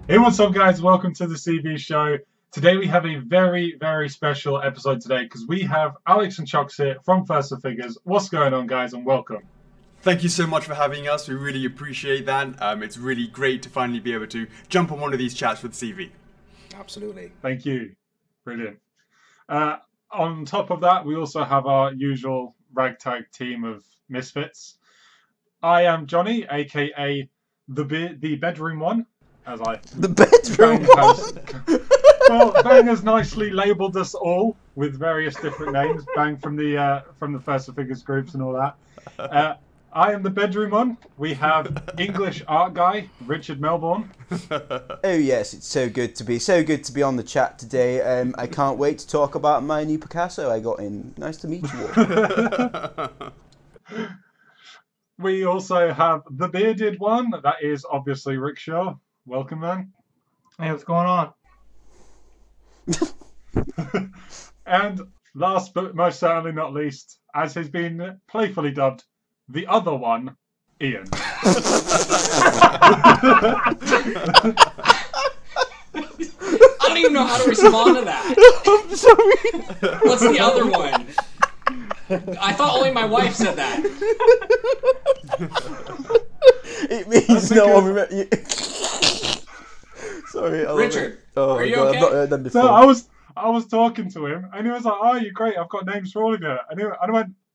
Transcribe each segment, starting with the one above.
Hey, what's up, guys? Welcome to the CV show. Today we have a very, very special episode today because we have Alex and Chuck here from First of Figures. What's going on, guys, and welcome. Thank you so much for having us. We really appreciate that. It's really great to finally be able to jump on one of these chats with CV. Absolutely. Thank you. Brilliant. On top of that, we also have our usual ragtag team of misfits. I am Jonny, aka the bedroom one. As I the bedroom well, Bang has nicely labelled us all with various different names. Bang from the First of Figures groups and all that. I am the bedroom one. We have English art guy Richard Melbourne. Oh yes, it's so good to be on the chat today. I can't wait to talk about my new Picasso I got in. Nice to meet you all. We also have the bearded one. That is obviously Rick Shaw. Welcome, man. Hey, what's going on? And last but most certainly not least, as has been playfully dubbed, the other one, Ian. I don't even know how to respond to that. I'm sorry. What's the other one? I thought only my wife said that. It means no one remember. Sorry, Richard, are you God, okay? I've not heard them before. So I was talking to him, and he was like, "Oh, you're great. I've got names for all of you." And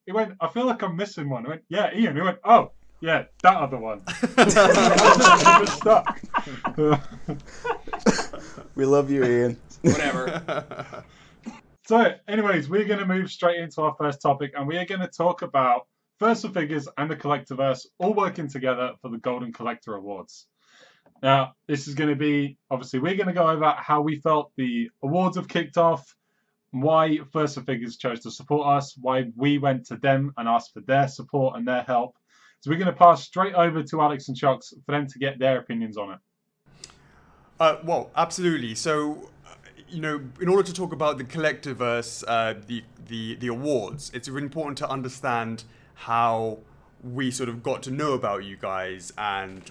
he went, "I feel like I'm missing one." I went, "Yeah, Ian." He went, "Oh, yeah, that other one." I just stuck. We love you, Ian. Whatever. So, anyways, we're going to move straight into our first topic, and we are going to talk about First of Figures and the Collectorverse all working together for the Golden Collector Awards. Now, this is going to be, obviously, we're going to go over how we felt the awards have kicked off, why First of Figures chose to support us, why we went to them and asked for their support and their help. So we're going to pass straight over to Alex and Chuck's for them to get their opinions on it. Well, absolutely. So, in order to talk about the Collectorverse, the awards, it's really important to understand how we sort of got to know about you guys and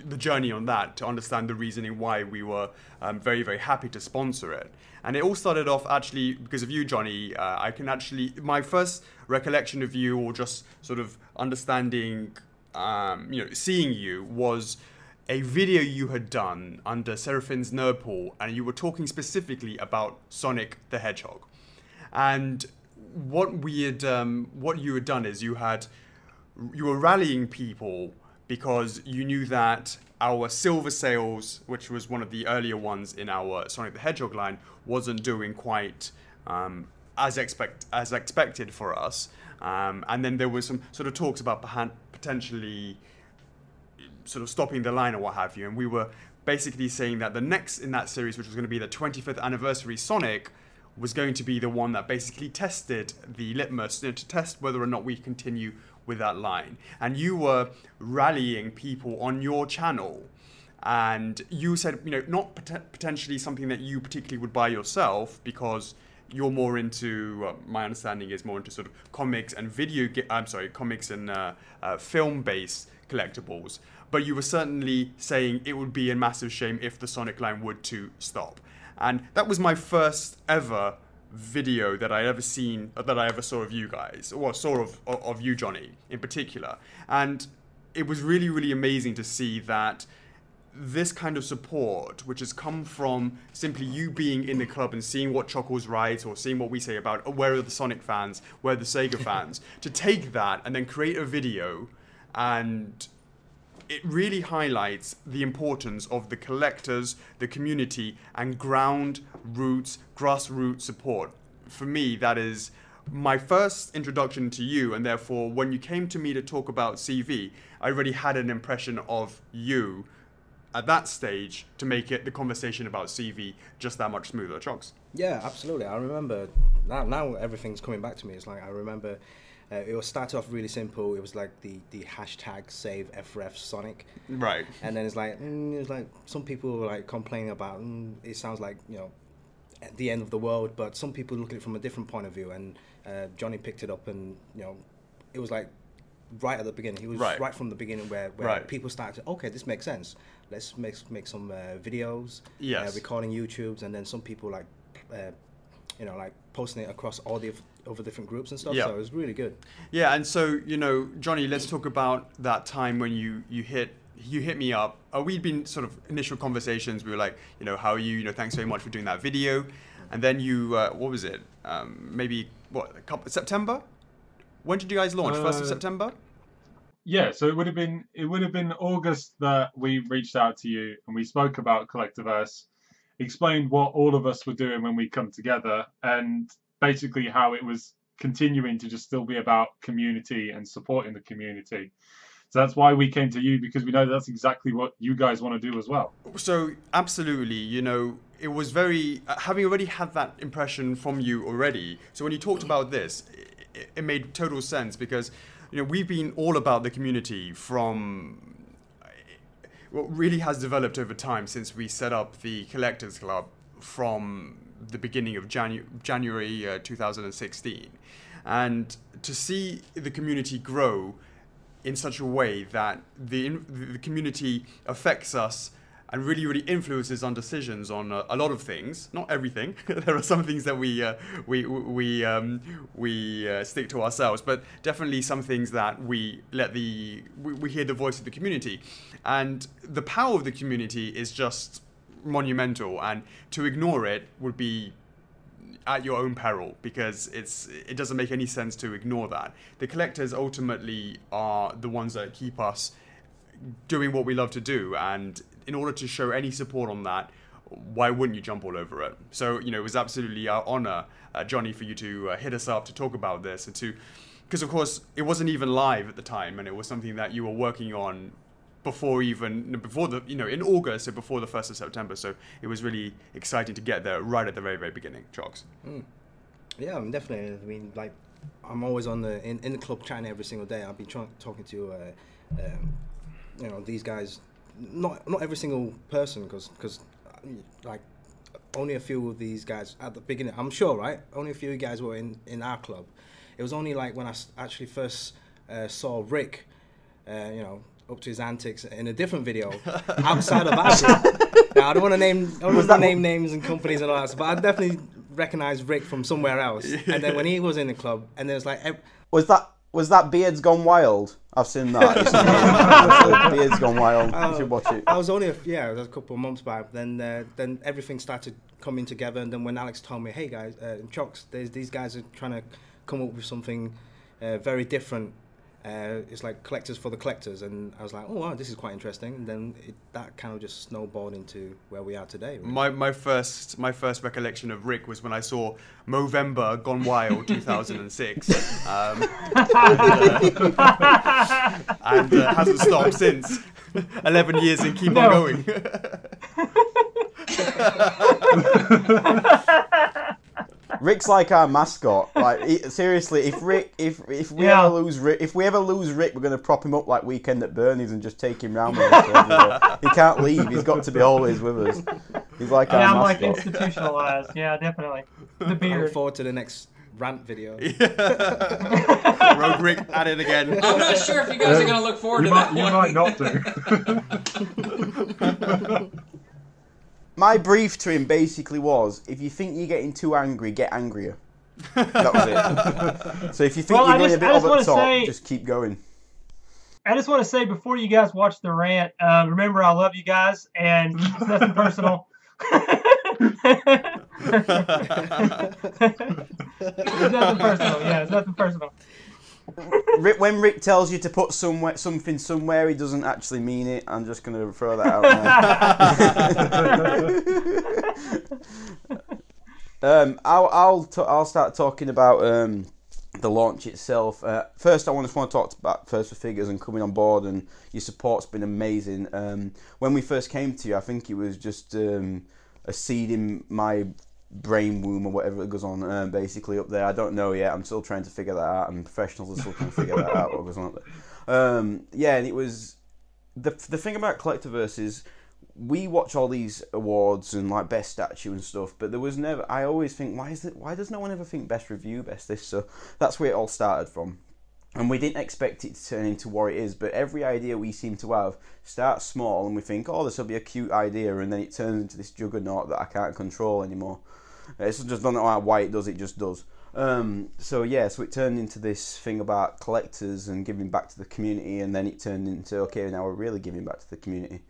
the journey on that, to understand the reasoning why we were very, very happy to sponsor it. And it all started off actually because of you, Jonny. My first recollection of you, or just sort of understanding, seeing you, was a video you had done under Seraphims Nerdpool, and you were talking specifically about Sonic the Hedgehog. And what you had done is you were rallying people because you knew that our silver sales, which was one of the earlier ones in our Sonic the Hedgehog line, wasn't doing quite as expected for us. And then there was some sort of talks about potentially sort of stopping the line or what have you. And we were basically saying that the next in that series, which was going to be the 25th anniversary Sonic, was going to be the one that basically tested the litmus, to test whether or not we continue with that line. And you were rallying people on your channel, and you said, not potentially something that you particularly would buy yourself, because you're more into, my understanding is more into sort of comics and comics and film-based collectibles. But you were certainly saying it would be a massive shame if the Sonic line would to stop. And that was my first ever video that I ever saw of you guys, or saw of you, Jonny, in particular. And it was really, really amazing to see that this kind of support, which has come from simply you being in the club and seeing what Chuckles writes, or seeing what we say about where are the Sonic fans, where are the Sega fans, to take that and then create a video. And it really highlights the importance of the collectors, the community, and grassroots support. For me, that is my first introduction to you, and therefore, when you came to me to talk about CV, I already had an impression of you at that stage to make it the conversation about CV just that much smoother. Chunks? Yeah, absolutely. I remember, now everything's coming back to me. It's like, I remember it was started off really simple. It was like the hashtag save FRF Sonic. Right. And then it's like some people were like complaining about, it sounds like, at the end of the world, but some people look at it from a different point of view. And Jonny picked it up, and, it was like, right at the beginning. He was Right. right from the beginning where Right. people started to, okay, this makes sense. Let's make some videos, Yes. recording YouTubes, and then some people like, like posting it across all the other different groups and stuff. Yeah. So it was really good. Yeah, and so, Jonny, let's talk about that time when you hit me up. We'd been sort of initial conversations. We were like, how are you? Thanks very much for doing that video. And then you, what was it? September? When did you guys launch? 1st of September? Yeah, so it would have been August that we reached out to you and we spoke about Collectorverse, explained what all of us were doing when we come together, and basically how it was continuing to just still be about community and supporting the community. So that's why we came to you, because we know that's exactly what you guys want to do as well. So absolutely, it was very, having already had that impression from you already. So when you talked about this, it made total sense, because we've been all about the community from what really has developed over time since we set up the Collectors Club from the beginning of January 2016. And to see the community grow in such a way that the community affects us and really, really influences our decisions on a lot of things. Not everything. There are some things that we stick to ourselves, but definitely some things that we hear the voice of the community, and the power of the community is just monumental. And to ignore it would be at your own peril, because it doesn't make any sense to ignore that. The collectors ultimately are the ones that keep us doing what we love to do, and in order to show any support on that, why wouldn't you jump all over it? So it was absolutely our honor, Jonny, for you to hit us up to talk about this, and because of course it wasn't even live at the time, and it was something that you were working on before the in August, so before the 1st of September. So it was really exciting to get there right at the very, very beginning. Chooks. Yeah, definitely. I mean, like, I'm always in the club chatting every single day. I've been talking to these guys, not every single person, because like only a few of these guys at the beginning, I'm sure, right? Only a few guys were in our club. It was only like when I actually first saw Rick, up to his antics in a different video outside of our group. Now, I don't want to name names and companies and all that, but I definitely recognized Rick from somewhere else. And then when he was in the club, and there's like, was that Beard's Gone Wild? I've seen that. It's Beard's Gone Wild. You should watch it. I was only it was a couple of months back. Then everything started coming together, and then when Alex told me, hey guys, Chooks, these guys are trying to come up with something very different. It's like collectors for the collectors, and I was like, oh wow, this is quite interesting. And then that kind of just snowballed into where we are today. Really. My first recollection of Rick was when I saw Movember Gone Wild 2006, and hasn't stopped since. 11 years and keep on going. Rick's like our mascot. Like seriously, if we ever lose Rick, we're gonna prop him up like Weekend at Bernie's and just take him round with us. He can't leave. He's got to be always with us. He's like our mascot. I'm like institutionalized. Yeah, definitely. The I beard. look forward to the next rant video. Rogue Rick at it again. I'm not sure if you guys are going to look forward to that You one. might not do. My brief to him basically was, if you think you're getting too angry, get angrier. That was it. So if you think you're going a bit over the top, just keep going. I just want to say before you guys watch the rant, remember I love you guys, and it's nothing personal. It's nothing personal. Yeah, it's nothing personal. When Rick tells you to put something somewhere, he doesn't actually mean it. I'm just going to throw that out now. I'll start talking about the launch itself. First, I just want to talk about First for Figures and coming on board, and your support's been amazing. When we first came to you, I think it was just a seed in my brain womb or whatever it goes on, basically up there. I don't know yet. I'm still trying to figure that out, and professionals are still trying to figure that out, what goes on up there. Yeah, and it was the thing about Collectorverse is we watch all these awards and like best statue and stuff, but there was never. I always think, why does no one ever think best review, best this? So that's where it all started from. And we didn't expect it to turn into what it is, but every idea we seem to have starts small and we think, oh, this will be a cute idea, and then it turns into this juggernaut that I can't control anymore. It's just don't know why it just does. So it turned into this thing about collectors and giving back to the community, and then it turned into, okay, now we're really giving back to the community.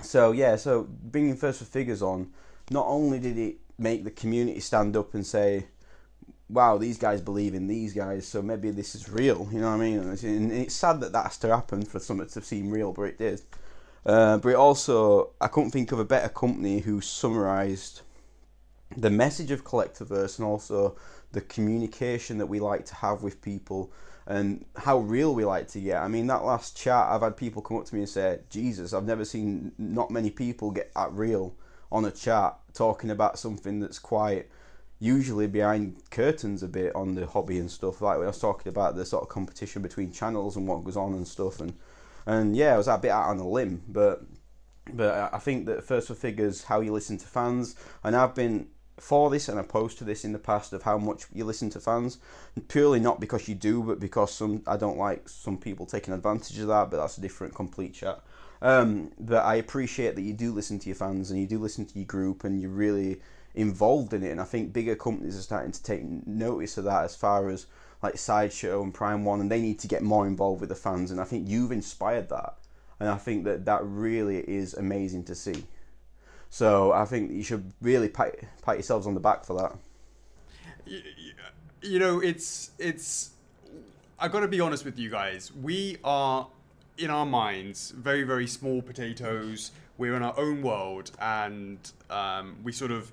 So bringing First for Figures on, not only did it make the community stand up and say, wow, these guys believe in these guys, so maybe this is real, you know what I mean? And it's sad that has to happen for something to seem real, but it did. But it also, I couldn't think of a better company who summarised the message of Collectiverse and also the communication that we like to have with people and how real we like to get. I mean, that last chat, I've had people come up to me and say, Jesus, I've never seen not many people get that real on a chat talking about something that's quite usually behind curtains a bit on the hobby and stuff. Like when I was talking about the sort of competition between channels and what goes on and stuff, and yeah, I was a bit out on a limb, but I think that First for Figures, how you listen to fans, and I've been for this and opposed to this in the past of how much you listen to fans, purely not because you do, but because I don't like some people taking advantage of that, but that's a different complete chat. But I appreciate that you do listen to your fans and you do listen to your group and you're really involved in it, and I think bigger companies are starting to take notice of that as far as like Sideshow and Prime One, and they need to get more involved with the fans, and I think you've inspired that, and I think that really is amazing to see. So I think you should really pat yourselves on the back for that. You know, it's I gotta be honest with you guys, we are in our minds very, very small potatoes. We're in our own world, and we sort of,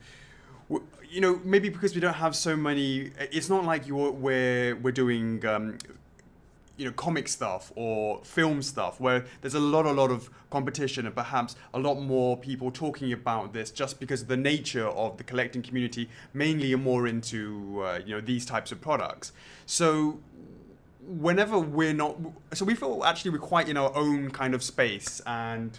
you know, maybe because we don't have so many. It's not like we're doing, you know, comic stuff or film stuff where there's a lot of competition and perhaps a lot more people talking about this, just because of the nature of the collecting community mainly are more into you know, these types of products. So whenever we're not, so we feel actually we're quite in our own kind of space, and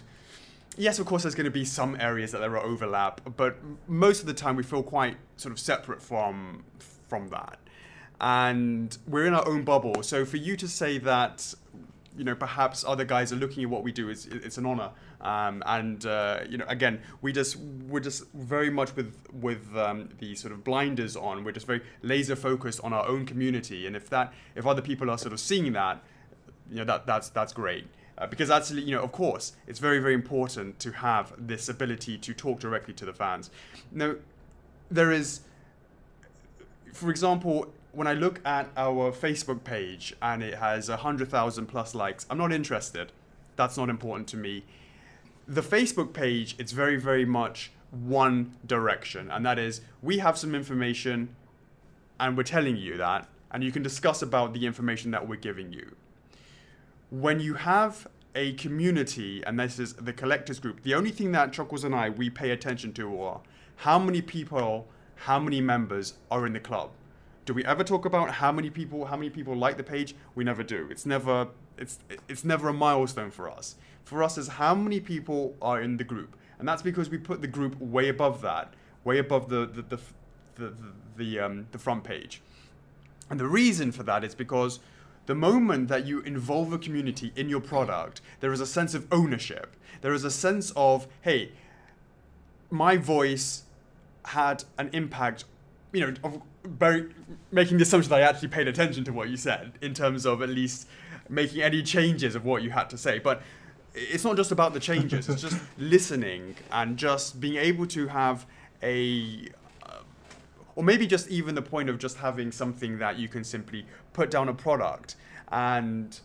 yes, of course, there's going to be some areas that there are overlap, but most of the time we feel quite sort of separate from that. And we're in our own bubble. So for you to say that, you know, perhaps other guys are looking at what we do, it's an honor. You know, again, we're just very much with the sort of blinders on. We're just very laser focused on our own community. And if other people are sort of seeing that, you know, that's great. Because actually, you know, of course, it's very, very important to have this ability to talk directly to the fans. Now, there is, for example, when I look at our Facebook page and it has 100,000 plus likes, I'm not interested. That's not important to me. The Facebook page, it's very, very much one direction, and that is we have some information and we're telling you that, and you can discuss about the information that we're giving you. When you have a community, and this is the collectors group, the only thing that Chuckles and we pay attention to are how many people, how many members are in the club. Do we ever talk about how many people like the page? We never do. It's never a milestone for us. For us, is how many people are in the group, and that's because we put the group way above that, way above the front page. And the reason for that is because the moment that you involve a community in your product, there is a sense of ownership. There is a sense of, hey, my voice had an impact, you know, of making the assumption that I actually paid attention to what you said, in terms of at least making any changes of what you had to say. But it's not just about the changes, it's just listening and just being able to have or maybe just even the point of just having something that you can simply put down a product. And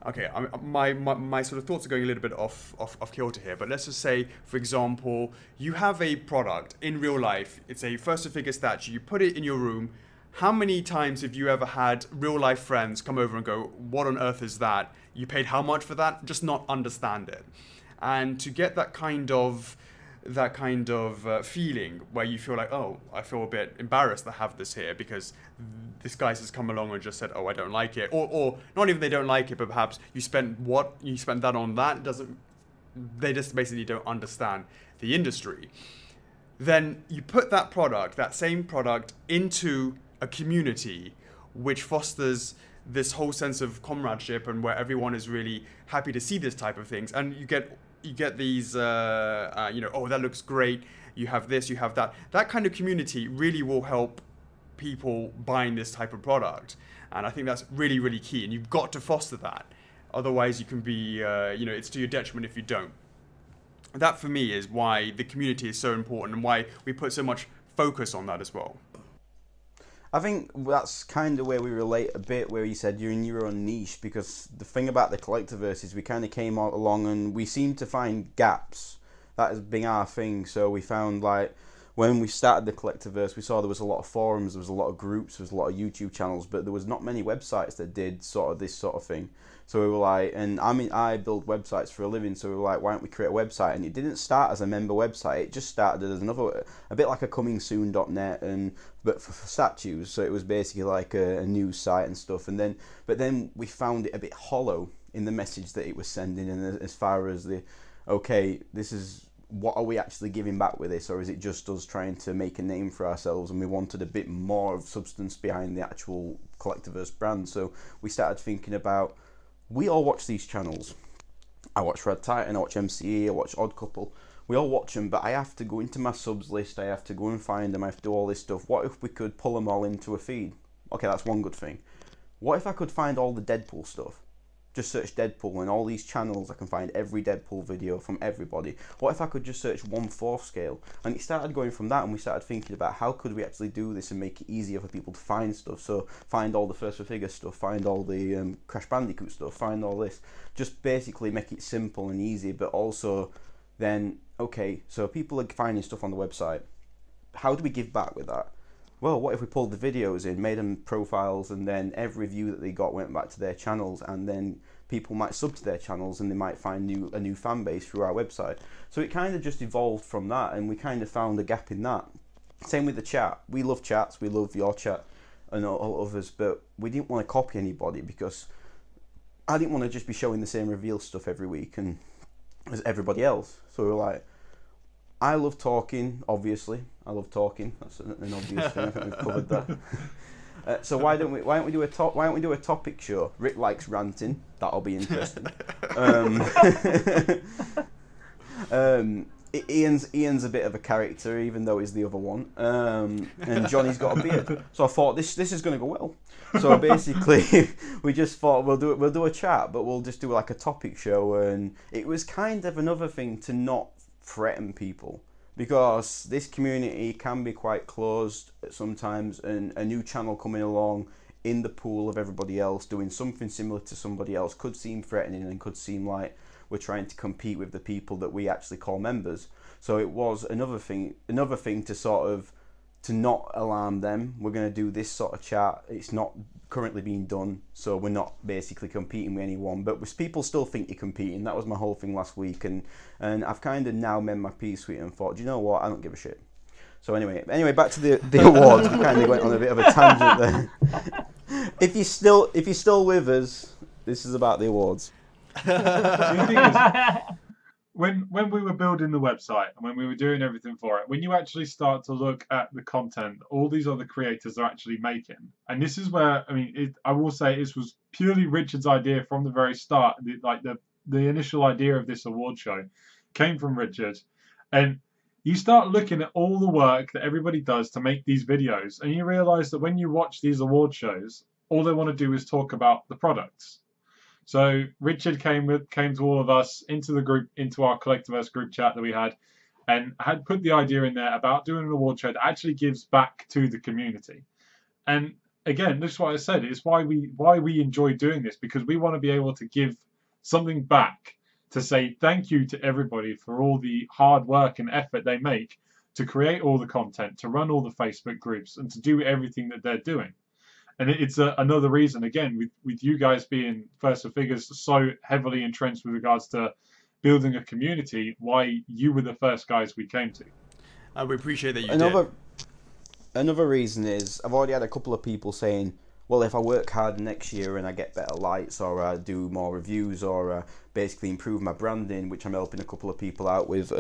okay, my sort of thoughts are going a little bit off kilter here, but let's just say, for example, you have a product in real life. It's a First Figure statue. You put it in your room. How many times have you ever had real life friends come over and go, "What on earth is that? You paid how much for that?" Just not understand it. And to get that kind of feeling where you feel like, oh, I feel a bit embarrassed to have this here because this guy has come along and just said, oh, I don't like it, or not even they don't like it, but perhaps you spent that on that, they just basically don't understand the industry. Then you put that same product into a community which fosters this whole sense of comradeship and where everyone is really happy to see this type of things. And you get these, oh, that looks great. You have this, you have that. That kind of community really will help people buying this type of product. And I think that's really, really key. And you've got to foster that. Otherwise, you can be, it's to your detriment if you don't. That, for me, is why the community is so important and why we put so much focus on that as well. I think that's kind of where we relate a bit, where you said you're in your own niche, because the thing about the Collectorverse is we kind of came along and we seemed to find gaps. That has been our thing. So we found, like, when we started the Collectorverse, we saw there was a lot of forums, there was a lot of groups, there was a lot of YouTube channels, but there was not many websites that did sort of this sort of thing. So we were like, and I build websites for a living, so we were like, why don't we create a website? And it didn't start as a member website, it just started as a bit like a comingsoon.net, but for statues. So it was basically like a news site and stuff. But then we found it a bit hollow in the message that it was sending, and as far as this is, what are we actually giving back with this, or is it just us trying to make a name for ourselves? And we wanted a bit more of substance behind the actual Collectorverse brand. So we started thinking about, we all watch these channels. I watch Red Titan, I watch MCE, I watch Odd Couple. We all watch them, but I have to go into my subs list, I have to go and find them, I have to do all this stuff. What if we could pull them all into a feed? Okay, that's one good thing. What if I could find all the Deadpool stuff? Just search Deadpool, and all these channels I can find every Deadpool video from everybody. What if I could just search 1/4 scale? And it started going from that, and we started thinking about how could we actually do this and make it easier for people to find stuff. So find all the First for Figure stuff, find all the Crash Bandicoot stuff, find all this. Just basically make it simple and easy, but also then, okay, so people are finding stuff on the website. How do we give back with that? Well, what if we pulled the videos in, made them profiles, and then every view that they got went back to their channels, and then people might sub to their channels and they might find a new fan base through our website. So it kind of just evolved from that, and we kind of found a gap in that. Same with the chat. We love chats, we love your chat and all others, but we didn't want to copy anybody, because I didn't want to just be showing the same reveal stuff every week and as everybody else. So we were like, I love talking, obviously. I love talking. That's an obvious thing. I think we've covered that. So why don't we do a topic show? Rick likes ranting. That'll be interesting. Ian's a bit of a character, even though he's the other one. And Johnny's got a beard. So I thought this is going to go well. So basically, we just thought we'll do a chat, but we'll just do like a topic show. And it was kind of another thing to not threaten people, because this community can be quite closed sometimes, and a new channel coming along in the pool of everybody else doing something similar to somebody else could seem threatening and could seem like we're trying to compete with the people that we actually call members. So it was another thing to sort of to not alarm them. We're going to do this sort of chat. It's not currently being done, so we're not basically competing with anyone, but people still think you're competing. That was my whole thing last week, and I've kind of now made my peace with it and thought, do you know what, I don't give a shit. So anyway, back to the awards. We kind of went on a bit of a tangent there. If you're still with us, this is about the awards. The thing is, when we were building the website and when we were doing everything for it, when you actually start to look at the content all these other creators are actually making, and this is where, I mean, I will say this was purely Richard's idea from the very start. The initial idea of this award show came from Richard, and you start looking at all the work that everybody does to make these videos, and you realize that when you watch these award shows, all they want to do is talk about the products. So Richard came to all of us into the group, into our Collectorverse group chat that we had, and had put the idea in there about doing an award show that actually gives back to the community. And again, this is what I said, it's why we enjoy doing this, because we want to be able to give something back, to say thank you to everybody for all the hard work and effort they make to create all the content, to run all the Facebook groups, and to do everything that they're doing. And it's another reason, again, with you guys being First for Figures so heavily entrenched with regards to building a community, why you were the first guys we came to. We appreciate that you did. Another reason is, I've already had a couple of people saying, well, if I work hard next year and I get better lights, or I do more reviews, or basically improve my branding, which I'm helping a couple of people out with,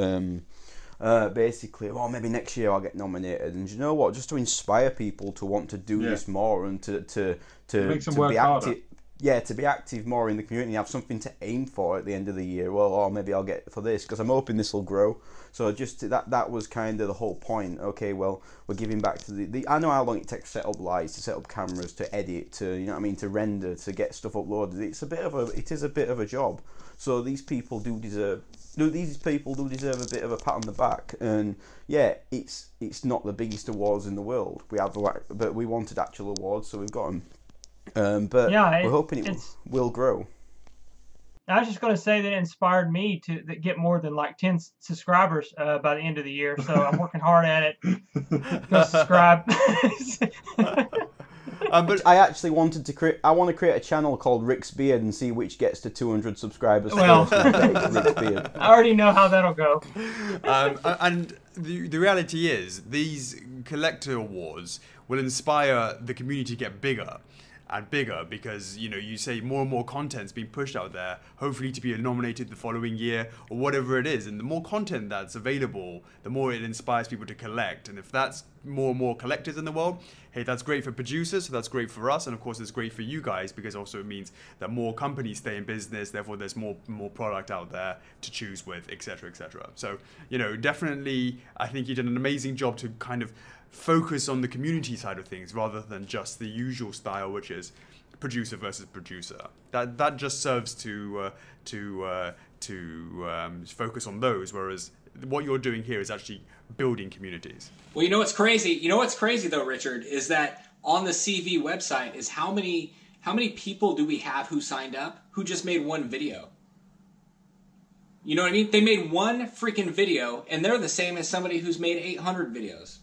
basically, well, maybe next year I'll get nominated. And you know what? Just to inspire people to want to do this more and to makes them be work harder. active. Yeah, to be active more in the community, have something to aim for at the end of the year. Well, or maybe I'll get for this because I'm hoping this will grow. So just that was kind of the whole point. Okay, well, we're giving back to the I know how long it takes to set up lights, to set up cameras, to edit, to you know what I mean, to render, to get stuff uploaded. It is a bit of a job. So these people do deserve a bit of a pat on the back. And yeah, it's not the biggest awards in the world. But we wanted actual awards, so we've got them. But we're hoping it will grow. I was just going to say that it inspired me to get more than like 10 subscribers by the end of the year. So I'm working hard at it. Go subscribe. But I actually wanted to create. I want to create a channel called Rick's Beard and see which gets to 200 subscribers. Well, Rick's Beard. I already know how that'll go. And the reality is, these collector awards will inspire the community to get bigger and bigger, because you say more and more content's being pushed out there, hopefully to be nominated the following year or whatever it is. And the more content that's available, the more it inspires people to collect. And if that's more and more collectors in the world, hey, that's great for producers, so that's great for us, and of course it's great for you guys, because also it means that more companies stay in business, therefore there's more product out there to choose with, etc., etc. So definitely I think you did an amazing job to kind of focus on the community side of things rather than just the usual style, which is producer versus producer. That just serves to focus on those, whereas what you're doing here is actually building communities. Well, you know what's crazy? You know what's crazy though, Richard, is that on the CV website is how many people do we have who signed up who just made one video? You know what I mean? They made one freaking video, and they're the same as somebody who's made 800 videos.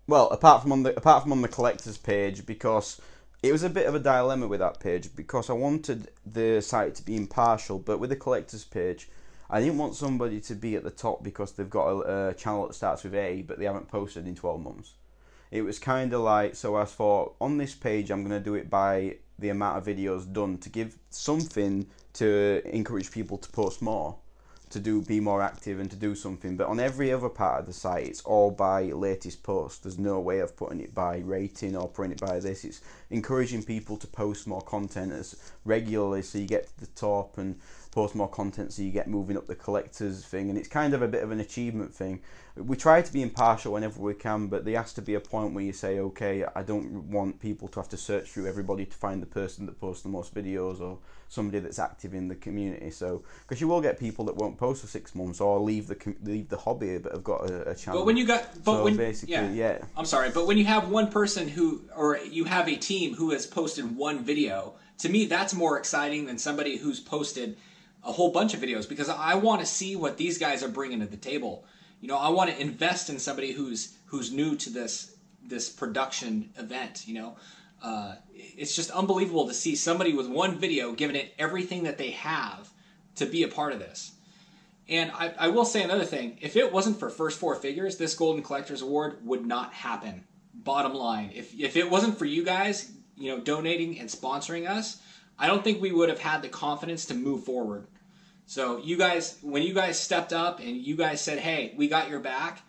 Well, apart from on the collector's page, because it was a bit of a dilemma with that page, because I wanted the site to be impartial, but with the collector's page, I didn't want somebody to be at the top because they've got a channel that starts with A, but they haven't posted in 12 months. It was kind of like, so I thought, on this page, I'm going to do it by the amount of videos done to give something to encourage people to post more, to be more active and to do something. But on every other part of the site, it's all by latest post. There's no way of putting it by rating or putting it by this. It's encouraging people to post more content as regularly so you get to the top, and post more content so you get moving up the collectors thing. And it's kind of a bit of an achievement thing. We try to be impartial whenever we can, but there has to be a point where you say, okay, I don't want people to have to search through everybody to find the person that posts the most videos or somebody that's active in the community. So, because you will get people that won't post for 6 months or leave the hobby but have got a channel. But when you got, yeah. I'm sorry, but when you have one person or you have a team who has posted one video, to me that's more exciting than somebody who's posted a whole bunch of videos, because I want to see what these guys are bringing to the table. I want to invest in somebody who's new to this production event. It's just unbelievable to see somebody with one video giving it everything that they have to be a part of this. And I will say another thing. If it wasn't for First Four Figures, this Golden Collectors Award would not happen. Bottom line. If it wasn't for you guys, donating and sponsoring us, I don't think we would have had the confidence to move forward. So you guys, when you guys stepped up and you guys said, hey, we got your back,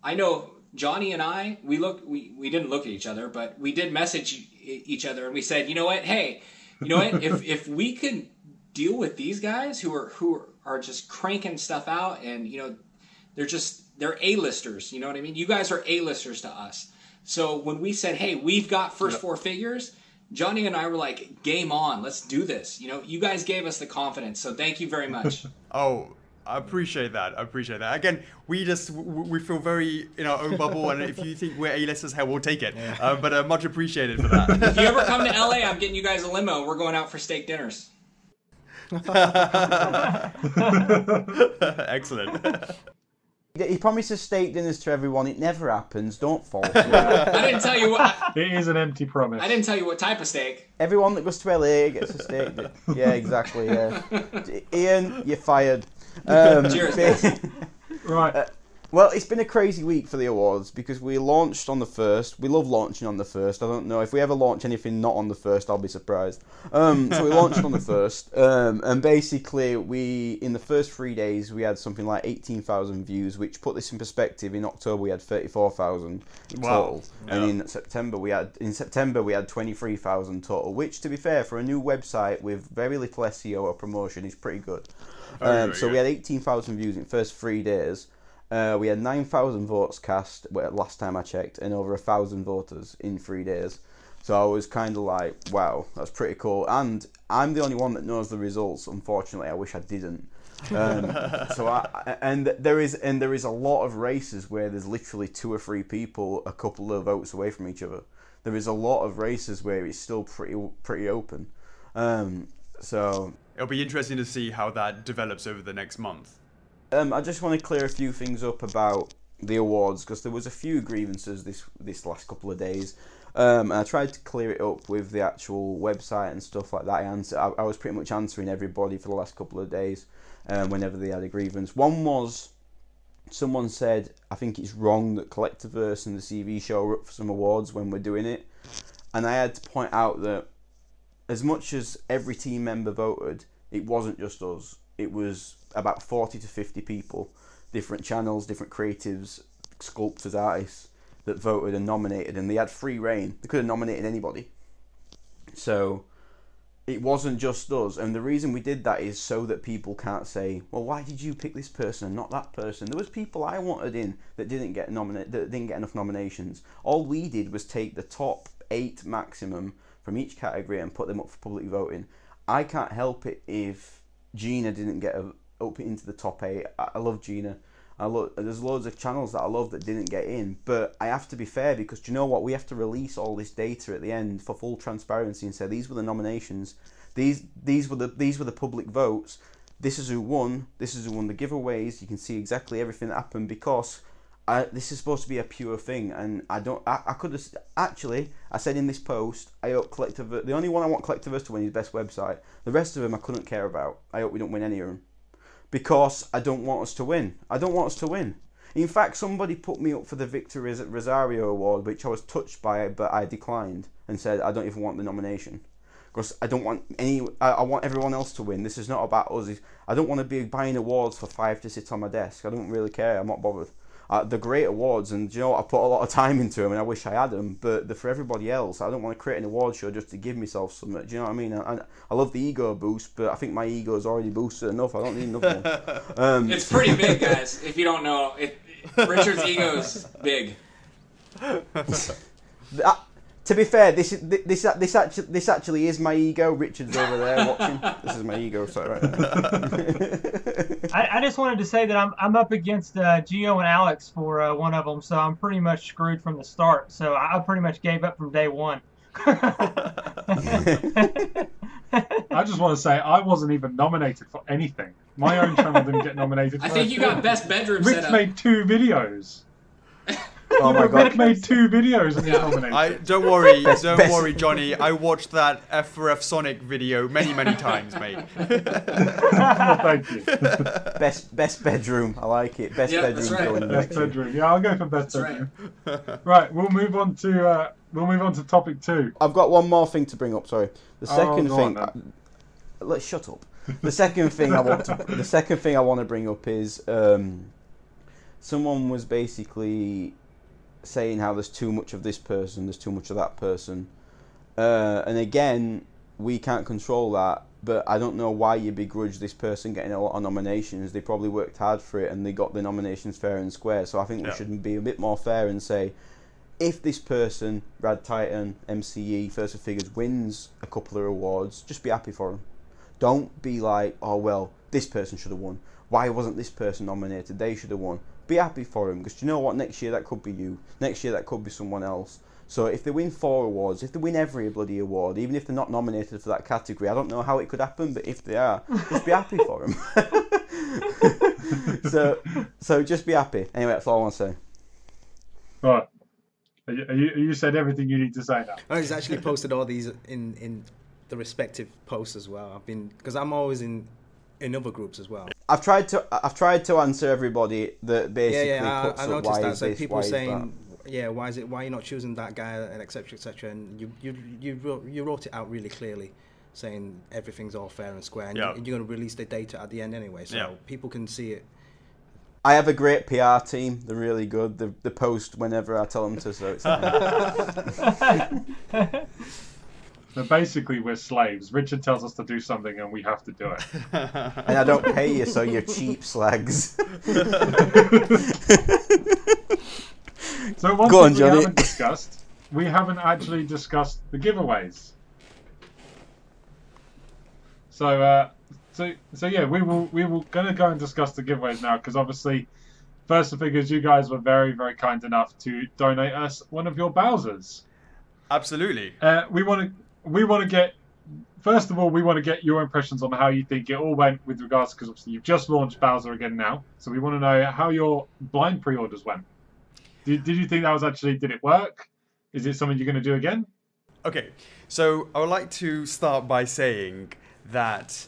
I know Jonny and I, we didn't look at each other, but we did message each other, and we said, hey, if we can deal with these guys who are just cranking stuff out, and they're A-listers, you know what I mean? You guys are A-listers to us. So when we said, hey, we've got First Four Figures, Jonny and I were like, game on, let's do this. You guys gave us the confidence, so thank you very much. Oh, I appreciate that. Again, we feel very in our own bubble, and if you think we're A-listers, hell, we'll take it. Yeah. But much appreciated for that. If you ever come to LA, I'm getting you guys a limo. We're going out for steak dinners. Excellent. He promises steak dinners to everyone. It never happens. Don't fall for it. I didn't tell you what. It is an empty promise. I didn't tell you what type of steak. Everyone that goes to LA gets a steak. Yeah, exactly. Yeah. Ian, you're fired. Cheers. Right. Well, it's been a crazy week for the awards because we launched on the 1st. We love launching on the 1st. I don't know if we ever launch anything not on the 1st, I'll be surprised. So we launched on the 1st, and basically in the first 3 days we had something like 18,000 views, which put this in perspective. In October we had 34,000 in total, and in September we had 23,000 total, which, to be fair, for a new website with very little SEO or promotion is pretty good. So we had 18,000 views in the first 3 days. We had 9,000 votes cast last time I checked, and over 1,000 voters in 3 days. So I was kind of like, wow, that's pretty cool. And I'm the only one that knows the results. Unfortunately, I wish I didn't. There is a lot of races where there's literally 2 or 3 people a couple of votes away from each other. There is a lot of races where it's still pretty open. So it'll be interesting to see how that develops over the next month. I just want to clear a few things up about the awards, because there was a few grievances this last couple of days. And I tried to clear it up with the actual website and stuff like that. I was pretty much answering everybody for the last couple of days whenever they had a grievance. One was, someone said, I think it's wrong that Collectiverse and the CV show are up for some awards when we're doing it. And I had to point out that as much as every team member voted, it wasn't just us. It was about 40 to 50 people, different channels, different creatives, sculptors, artists that voted and nominated, and they had free reign. They could have nominated anybody. So it wasn't just us, and the reason we did that is so that people can't say, well, why did you pick this person and not that person? There was people I wanted in that didn't get enough nominations. All we did was take the top 8 maximum from each category and put them up for public voting. I can't help it if Gina didn't get up into the top 8. I love Gina. There's loads of channels that I love that didn't get in, but I have to be fair, because do you know what? We have to release all this data at the end for full transparency and say these were the nominations, these were the public votes, this is who won the giveaways. You can see exactly everything that happened, because this is supposed to be a pure thing, and I could have actually, I said in this post, I hope Collectiverse, the only one I want Collectiverse to win is best website. The rest of them I couldn't care about. I hope we don't win any of them, because I don't want us to win. I don't want us to win. In fact, somebody put me up for the Victor Rosario Award, which I was touched by, but I declined and said I don't even want the nomination, because I don't want I want everyone else to win. This is not about us. I don't want to be buying awards for 5 to sit on my desk. I don't really care. I'm not bothered. They're great awards, and you know what? I put a lot of time into them, and I wish I had them. But for everybody else, I don't want to create an award show just to give myself something. Do you know what I mean? I love the ego boost, but I think my ego is already boosted enough. I don't need another one. It's pretty big, guys. If you don't know, Richard's ego is big. To be fair, this actually is my ego. Richard's over there watching. This is my ego, sorry, right now. I just wanted to say that I'm up against Gio and Alex for one of them, so I'm pretty much screwed from the start. So I pretty much gave up from day one. I just want to say I wasn't even nominated for anything. My own channel didn't get nominated. I think you got best bedroom Rich setup. made 2 videos. Oh my god! Rick made 2 videos and got nominated. Don't worry, Johnny. I watched that F for F Sonic video many times, mate. Well, thank you. Best bedroom. I like it. Best bedroom. That's right. Best bedroom. Yeah, I'll go for best That's bedroom. Right, we'll move on to topic 2. I've got one more thing to bring up. Sorry, the second go on, thing. then. Let's shut up. The second thing I want to bring up is someone was basically saying how there's too much of this person, there's too much of that person, and again, we can't control that. But I don't know why you begrudge this person getting a lot of nominations. They probably worked hard for it and they got the nominations fair and square. So I think we should be a bit more fair and say, if this person, Rad Titan, MCE, First of Figures, wins a couple of awards, just be happy for them. Don't be like, oh well, this person should have won. Why wasn't this person nominated? They should have won. Be happy for them, because you know what? Next year that could be you. Next year that could be someone else. So if they win 4 awards, if they win every bloody award, even if they're not nominated for that category, I don't know how it could happen, but if they are, just be happy for them. So just be happy. Anyway, that's all I want to say. Right. You said everything you need to say now. He's actually posted all these in the respective posts as well. Because I'm always in other groups as well. I've tried to answer everybody that basically I puts up noticed why that. is So this, people why is saying, why are you not choosing that guy, and etc. And you wrote it out really clearly, saying everything's all fair and square, and you're going to release the data at the end anyway, so people can see it. I have a great PR team. They're really good. They post whenever I tell them to, so it's fine. So basically, we're slaves. Richard tells us to do something, and we have to do it. And I don't pay you, so you're cheap slags. So one Go thing on, we Jonny. haven't discussed, we haven't actually discussed the giveaways. So yeah, we will gonna go and discuss the giveaways now, because obviously, first of figures, you guys were very, very kind enough to donate us one of your Bowsers. Absolutely. We want to get, first of all, we want to get your impressions on how you think it all went with regards, because obviously you've just launched Bowser again now, so we want to know how your blind pre-orders went. Did you think that was actually, did it work? Is it something you're going to do again? Okay, so I would like to start by saying that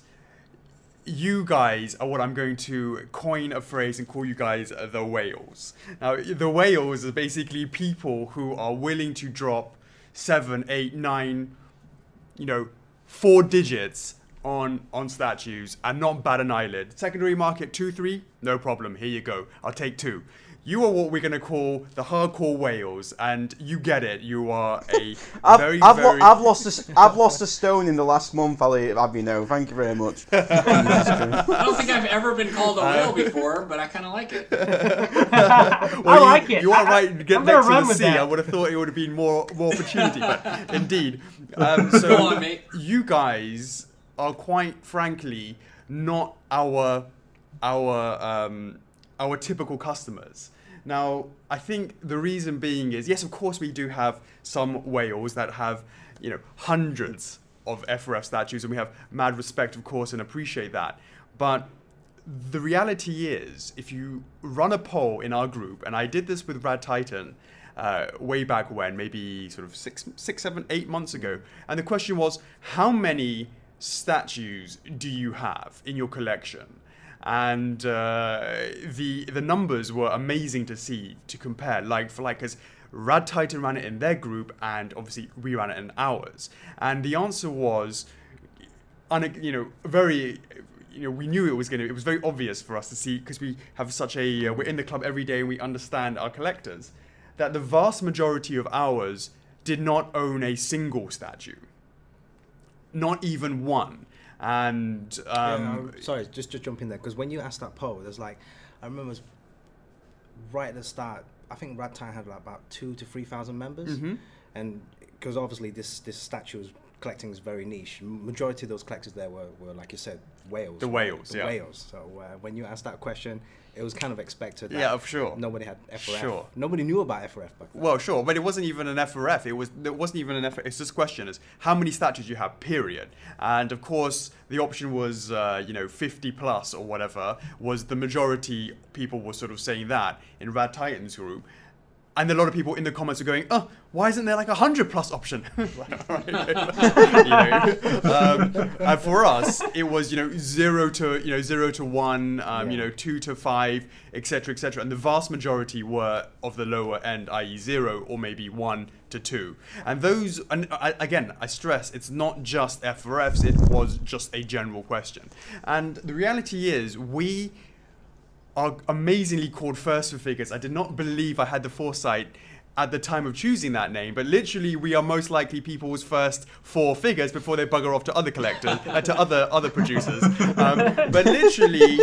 you guys are what I'm going to coin a phrase and call you guys the whales. Now, the whales are basically people who are willing to drop 7, 8, 9, 4 digits on statues and not bat an eyelid. Secondary market 2, 3, no problem. Here you go. I'll take 2. You are what we're going to call the hardcore whales, and you get it. You are a I've lost a stone in the last month. I'll have you know. Thank you very much. I don't think I've ever been called a whale before, but I kind of like it. I like it. You are right. Get I'm next gonna to run the with sea. that. I would have thought it would have been more opportunity, but indeed. Go So on, mate. you guys are quite frankly not our typical customers. Now, I think the reason being is, yes, of course, we do have some whales that have, hundreds of FRF statues, and we have mad respect, of course, and appreciate that. But the reality is, if you run a poll in our group, and I did this with Rad Titan way back when, maybe sort of 6, 7, 8 months ago, and the question was, how many statues do you have in your collection? And the numbers were amazing to see, to compare, because Rad Titan ran it in their group, and obviously we ran it in ours. And the answer was, very, we knew it was very obvious for us to see, because we have we're in the club every day and we understand our collectors, that the vast majority of ours did not own a single statue. Not even one. And sorry, just to jump in there, because when you asked that poll, there's I remember it was right at the start. I think Rad Titan had about 2,000 to 3,000 members, and because obviously this statue collecting is very niche. Majority of those collectors there were like you said, whales. The whales, yeah. Whales. So when you asked that question, it was kind of expected. Yeah, for sure. Nobody had FRF. Sure. Nobody knew about FRF back then. Well, sure, but it wasn't even an FRF. It wasn't even an FRF. It's just question is how many statues you have, period. And of course, the option was 50 plus or whatever was the majority. People were sort of saying that in Rad Titan's group. And a lot of people in the comments are going, "Oh, why isn't there 100 plus option?" And for us, it was 0 to 1, 2 to 5, etc., etc. And the vast majority were of the lower end, i.e., 0 or maybe 1 to 2. And those, again, I stress, it's not just FRFs. It was just a general question. And the reality is, we are amazingly called first for figures. I did not believe I had the foresight at the time of choosing that name, but literally we are most likely people's first 4 figures before they bugger off to other collectors, to other producers. But literally,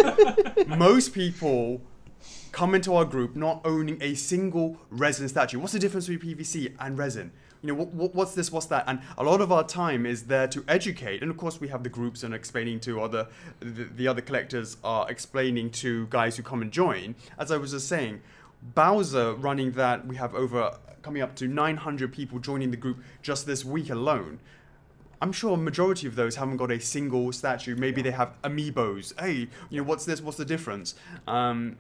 most people come into our group not owning a single resin statue. What's the difference between PVC and resin? What's this, what's that? And a lot of our time is there to educate. And of course, we have the groups and explaining to the other collectors are explaining to guys who come and join. As I was just saying, Bowser running that, we have coming up to 900 people joining the group just this week alone. I'm sure a majority of those haven't got a single statue. Maybe they have amiibos. Hey, what's this? What's the difference? And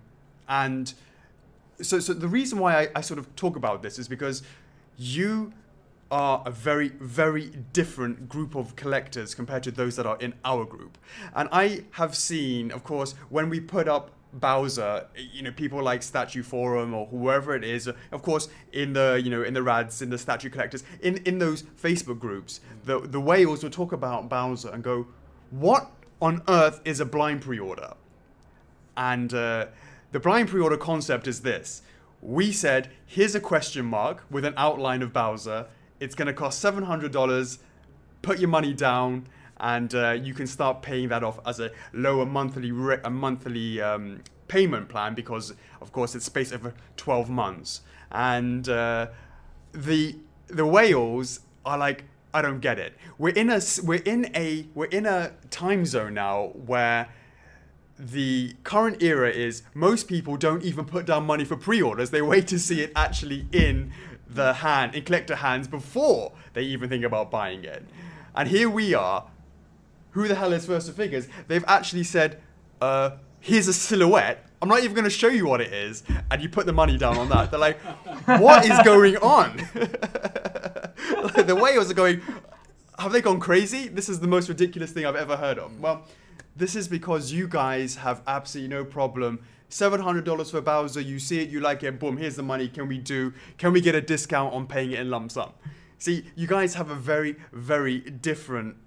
so the reason why I sort of talk about this is because you are a very, very different group of collectors compared to those that are in our group. And I have seen, of course, when we put up Bowser, you know, people like Statue Forum or whoever it is, of course, in the, you know, in the rads, in the statue collectors, in those Facebook groups, the whales will talk about Bowser and go, what on earth is a blind pre-order? And the blind pre-order concept is this. We said, here's a question mark with an outline of Bowser. It's going to cost $700. Put your money down, and you can start paying that off as a lower monthly payment plan, because, of course, it's spaced over 12 months. And the whales are like, I don't get it. We're in a time zone now where the current era is most people don't even put down money for pre-orders. They wait to see it actually in collector hands before they even think about buying it. And here we are. Who the hell is First of Figures? They've actually said, here's a silhouette. I'm not even going to show you what it is. And you put the money down on that. They're like, what is going on? Like, the whales are going, have they gone crazy? This is the most ridiculous thing I've ever heard of. Well, this is because you guys have absolutely no problem. $700 for Bowser, you see it, you like it, boom, here's the money. Can we get a discount on paying it in lump sum? See, you guys have a very, very different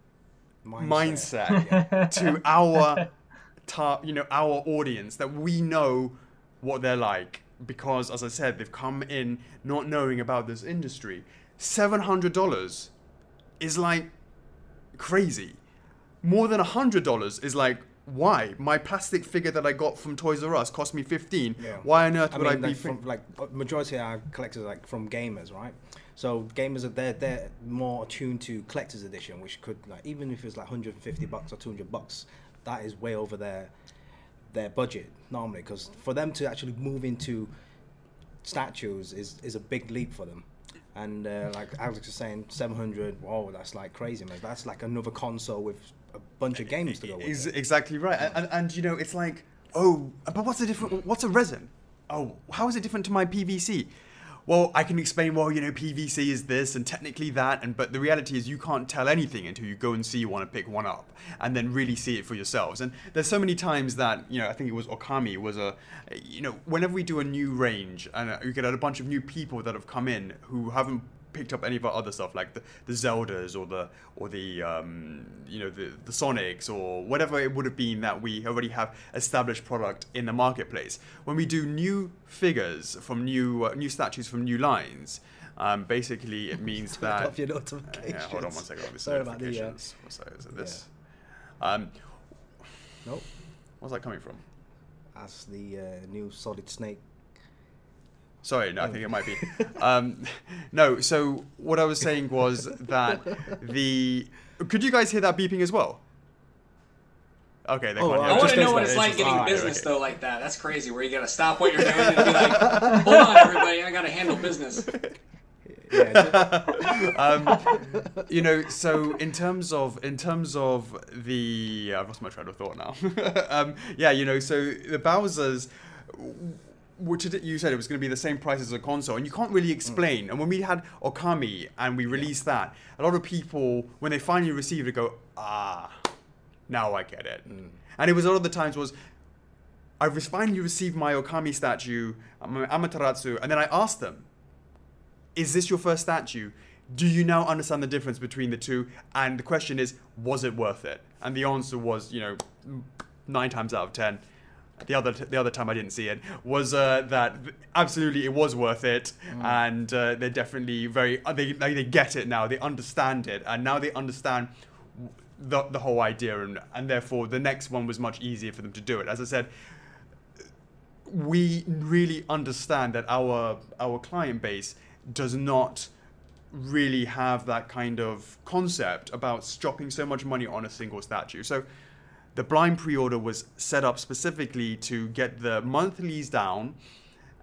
mindset to our audience, that we know what they're like, because, as I said, they've come in not knowing about this industry. $700 is like crazy. More than $100 is like, why? My plastic figure that I got from Toys R Us cost me $15. Yeah. Why on earth would I be? Majority of our collectors are like from gamers, right? So gamers are they're more attuned to collector's edition, which could, like, even if it's like $150 or $200, that is way over their budget normally, because for them to actually move into statues is a big leap for them. And like Alex was saying, 700, whoa, that's like crazy, man. That's like another console with a bunch of games to go with. Exactly right. And you know, it's like, oh, but what's a resin? Oh, how is it different to my PVC? Well, I can explain, well, you know, PVC is this and technically that, but the reality is you can't tell anything until you go and see one and pick one up and then really see it for yourselves. And there's so many times that, you know, I think it was Okami was you know, whenever we do a new range and you get a bunch of new people that have come in who haven't picked up any of our other stuff, like the Zeldas or the you know, the Sonics or whatever it would have been that we already have established product in the marketplace. When we do new figures from new statues from new lines, basically it means that. Off your notifications. Yeah, hold on one second. Sorry about the. Is it this? Yeah. Nope. Where's that coming from? That's the new Solid Snake. Sorry, no, I think it might be. No, so what I was saying was that could you guys hear that beeping as well? Okay, they can't hear it. I want to know what it's like getting business, though, like that. That's crazy, where you got to stop what you're doing and be like, hold on, everybody, I got to handle business. You know, so in terms of the, I've lost my train of thought now. Yeah, you know, so the Bowser's, which you said it was going to be the same price as a console, and you can't really explain. And when we had Okami and we released that, a lot of people, when they finally received it, go, now I get it. And it was a lot of the times was, I finally received my Okami statue, my Amaterasu, and then I asked them, is this your first statue? Do you now understand the difference between the two? And the question is, was it worth it? And the answer was, you know, 9 times out of 10. The other time I didn't see it was that absolutely it was worth it, and they're definitely they get it now. They understand it, and now they understand the whole idea, and therefore the next one was much easier for them to do it. As I said, we really understand that our client base does not really have that kind of concept about dropping so much money on a single statue. So the blind pre-order was set up specifically to get the monthlies down,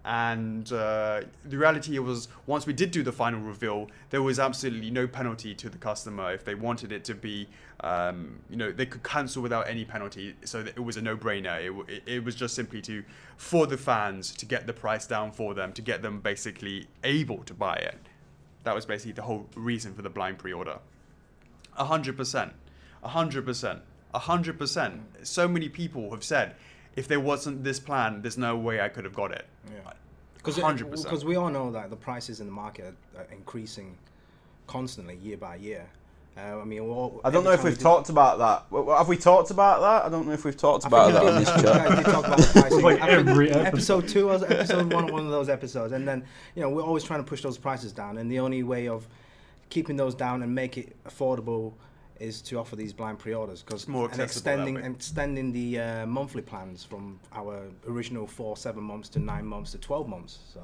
and the reality was, once we did do the final reveal, there was absolutely no penalty to the customer. If they wanted it to be, you know, they could cancel without any penalty, so that it was a no-brainer. It was just simply for the fans, to get the price down for them, to get them basically able to buy it. That was basically the whole reason for the blind pre-order. 100%. 100%. 100%. So many people have said, if there wasn't this plan, there's no way I could have got it. Yeah. 100%. Because we all know that the prices in the market are increasing constantly, year by year. I mean, I don't know if we've talked about that. Have we talked about that? I don't know if we've talked about that on this chat. You guys did talk about the pricing. Like every episode 2 was episode 1 of those episodes. And then, you know, we're always trying to push those prices down. And the only way of keeping those down and make it affordable is to offer these blind pre-orders. And extending the monthly plans from our original 4-7 months to 9 months to 12 months. So...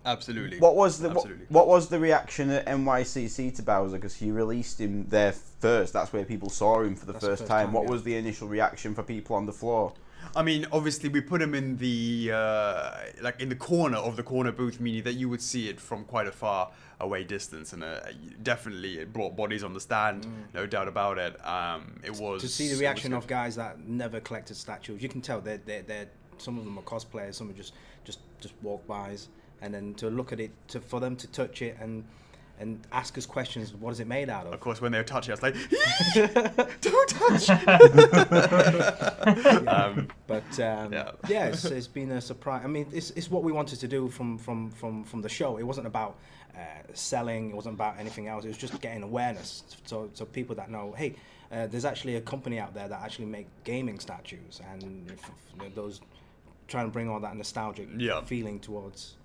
Absolutely. What was the reaction at NYCC to Bowser? Because he released him there first. That's where people saw him for the first time. What was the initial reaction for people on the floor? I mean, obviously, we put him in the like in the corner of the corner booth, meaning that you would see it from quite a far away distance, and definitely it brought bodies on the stand, no doubt about it. It was to see the reaction of guys that never collected statues. You can tell they're some of them are cosplayers, some are just walk-bys. And then to look at it, for them to touch it and ask us questions, what is it made out of? Of course, when they were touching us, like, don't touch. It's been a surprise. I mean, it's what we wanted to do from the show. It wasn't about selling. It wasn't about anything else. It was just getting awareness, so people that know, hey, there's actually a company out there that actually make gaming statues, and those trying to bring all that nostalgic feeling towards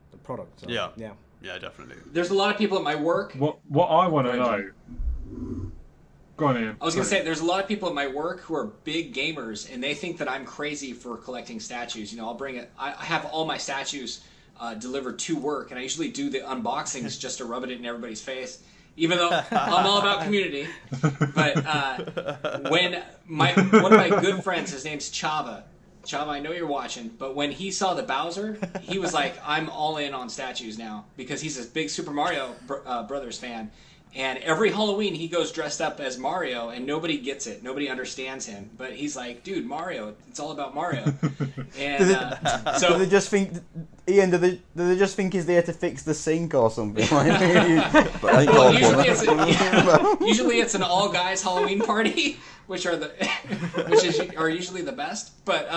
the product. So, yeah, definitely. There's a lot of people at my work. What I want to know. Go on, Ian. I was going to say, there's a lot of people at my work who are big gamers, and they think that I'm crazy for collecting statues. You know, I'll bring it. I have all my statues delivered to work, and I usually do the unboxings just to rub it in everybody's face. Even though I'm all about community, but when one of my good friends, his name's Chava. Chava, I know you're watching, but when he saw the Bowser, he was like, I'm all in on statues now, because he's a big Super Mario Brothers fan. And every Halloween, he goes dressed up as Mario, and nobody gets it. Nobody understands him. But he's like, dude, Mario, it's all about Mario. And so... Do they just think... Ian, do they just think he's there to fix the sink or something? Well, usually it's an all-guys Halloween party, which are usually the best. But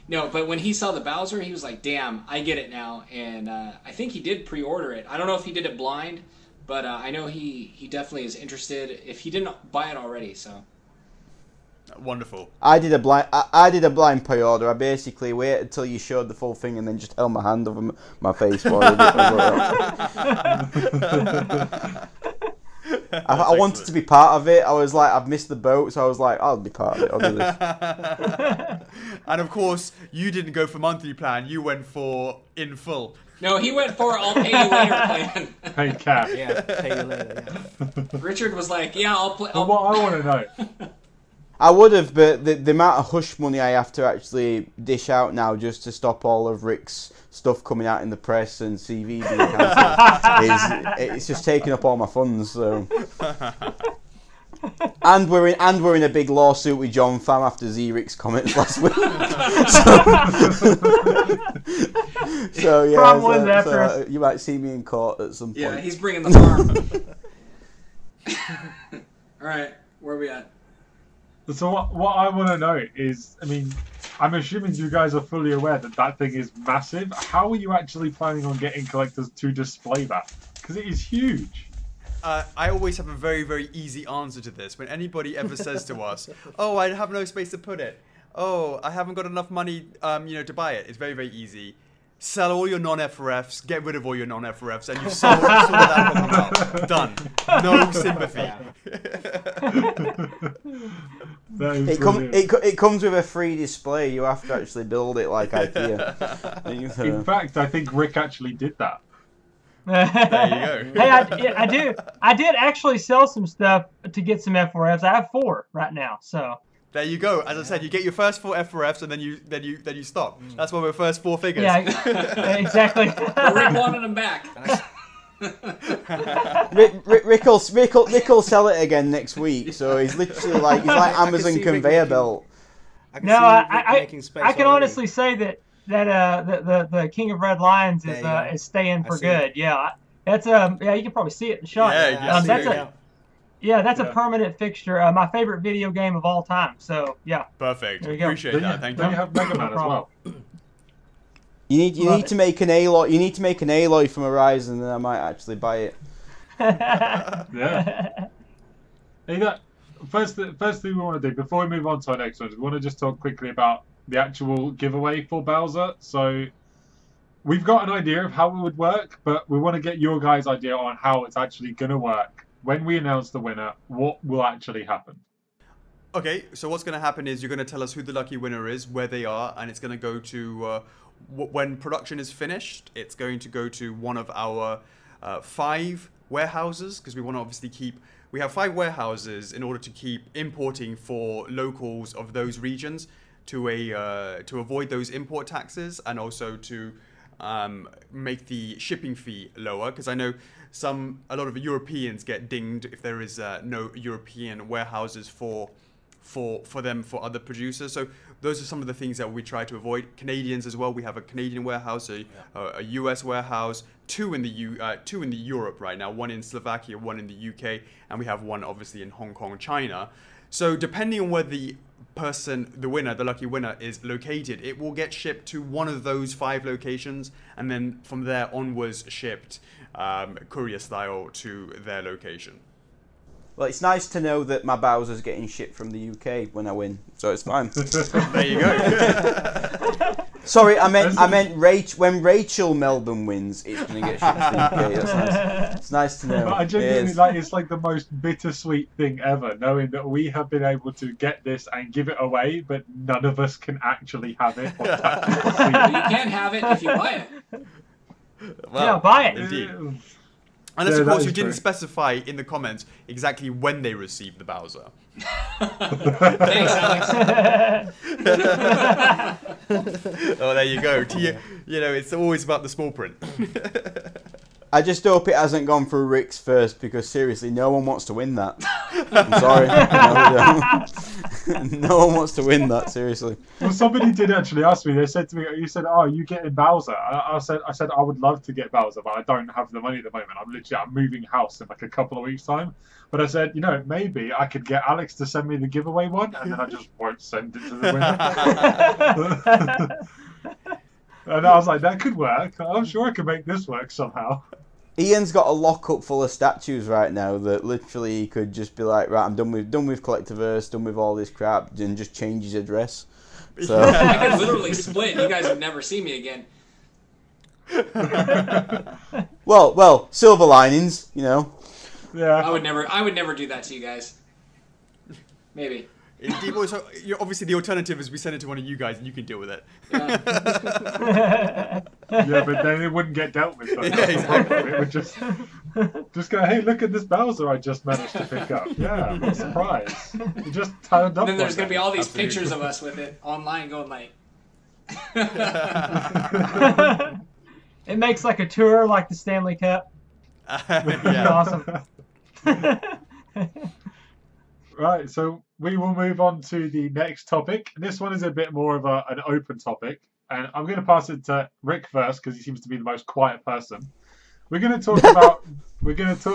no, but when he saw the Bowser, he was like, damn, I get it now. And I think he did pre-order it. I don't know if he did it blind, but I know he definitely is interested if he didn't buy it already. So wonderful. I did a blind pre-order. I basically waited until you showed the full thing and then just held my hand over my face for it. I wanted to be part of it. I was like, I've missed the boat, so I was like, I'll be part of it. I'll do this. And of course, you didn't go for monthly plan. You went for in full. No, he went for I'll pay you later plan. Pay cash. Yeah, pay you later. Yeah. Richard was like, yeah, I'll play. But what I want to know. I would have, but the amount of hush money I have to actually dish out now just to stop all of Rick's stuff coming out in the press and CV being cancelled it's just taking up all my funds. So. And we're in a big lawsuit with John Pham after Z-Rick's comments last week. so yeah, you might see me in court at some point. Yeah, he's bringing the farm. All right, where are we at? So what I want to know is, I mean, I'm assuming you guys are fully aware that thing is massive. How are you actually planning on getting collectors to display that? Because it is huge. I always have a very, very easy answer to this. When anybody ever says to us, "Oh, I have no space to put it. Oh, I haven't got enough money, to buy it," it's very, very easy. Sell all your non-FRFs, get rid of all your non-FRFs, and you've sold that problem out. Done. No sympathy. It comes with a free display. You have to actually build it like IKEA. In fact, I think Rick actually did that. There you go. Hey, I did actually sell some stuff to get some FRFs. I have 4 right now, so. There you go. As I said, you get your first 4 FRFs and then you stop. That's why we're first 4 figures. Yeah, exactly. Rick wanted them back. Rick will sell it again next week. So he's literally like Amazon conveyor belt. I can honestly say that the King of Red Lions is staying for good. Yeah, That's yeah, you can probably see it in the shot. Yeah, you can see that's it. that's Yeah. a permanent fixture. My favorite video game of all time. So yeah. Perfect. There you go. Appreciate Then that. you, Thank then you. you have Mega Man as well. You need Love to it. make an Aloy. You need to make an Aloy from Horizon, and I might actually buy it. Yeah. Hey, that first thing we want to do before we move on to our next one is we want to just talk quickly about the actual giveaway for Bowser. So we've got an idea of how it would work, but we want to get your guys' idea on how it's actually going to work. When we announce the winner, what will actually happen? Okay, so what's going to happen is you're going to tell us who the lucky winner is, where they are, and it's going to go to, when production is finished, it's going to go to one of our 5 warehouses, because we want to obviously keep, we have 5 warehouses in order to keep importing for locals of those regions to avoid those import taxes, and also to make the shipping fee lower, because I know a lot of Europeans get dinged if there is no European warehouses for other producers. So those are some of the things that we try to avoid. Canadians as well. We have a Canadian warehouse, a US warehouse, 2 in the Europe right now, 1 in Slovakia, 1 in the UK, and we have 1 obviously in Hong Kong, China. So depending on where the winner, the lucky winner, is located, it will get shipped to one of those 5 locations, and then from there onwards shipped courier style to their location. Well, it's nice to know that my Bowser's getting shipped from the UK when I win, so it's fine. There you go. Sorry, I meant when Rachel Melbourne wins, it's going to get shipped to the UK. That's nice. It's nice to know. But I genuinely it's like the most bittersweet thing ever, knowing that we have been able to get this and give it away, but none of us can actually have it. Or touch it or see But it. you can have it if you buy it. Well, Yeah, buy it. Indeed. Yeah, Unless, of that course, is you didn't true. specify in the comments exactly when they received the Bowser. Thanks, Alex. Oh, there you go. You know, it's always about the small print. I just hope it hasn't gone through Rick's first, because seriously, no one wants to win that. I'm sorry. No one wants to win that, seriously. Well, somebody did actually ask me. They said to me, "You said, oh, are you getting Bowser?" I said, I would love to get Bowser, but I don't have the money at the moment. I'm moving house in like a couple of weeks' time. But I said, maybe I could get Alex to send me the giveaway one, and then I just won't send it to the winner. And I was like, that could work. I'm sure I could make this work somehow. Ian's got a lockup full of statues right now that literally he could just be like, right, I'm done with Collectiverse, done with all this crap, and just change his address. So I could literally split. You guys would never see me again. well, silver linings, I Yeah. would never do that to you guys. Maybe. Indeed, well, so, obviously, the alternative is we send it to one of you guys and you can deal with it. Yeah. Yeah, but then it wouldn't get dealt with. That's Yeah, the problem. It would just go, hey, look at this Bowser I just managed to pick up. Yeah, what a surprise. It just turned up. And then there's like going to be that. all these Absolutely. pictures of us with it online going like... It makes like a tour like the Stanley Cup. Yeah. Awesome. Right, so we will move on to the next topic. This one is a bit more of an open topic, and I'm going to pass it to Rick first because he seems to be the most quiet person. We're going to talk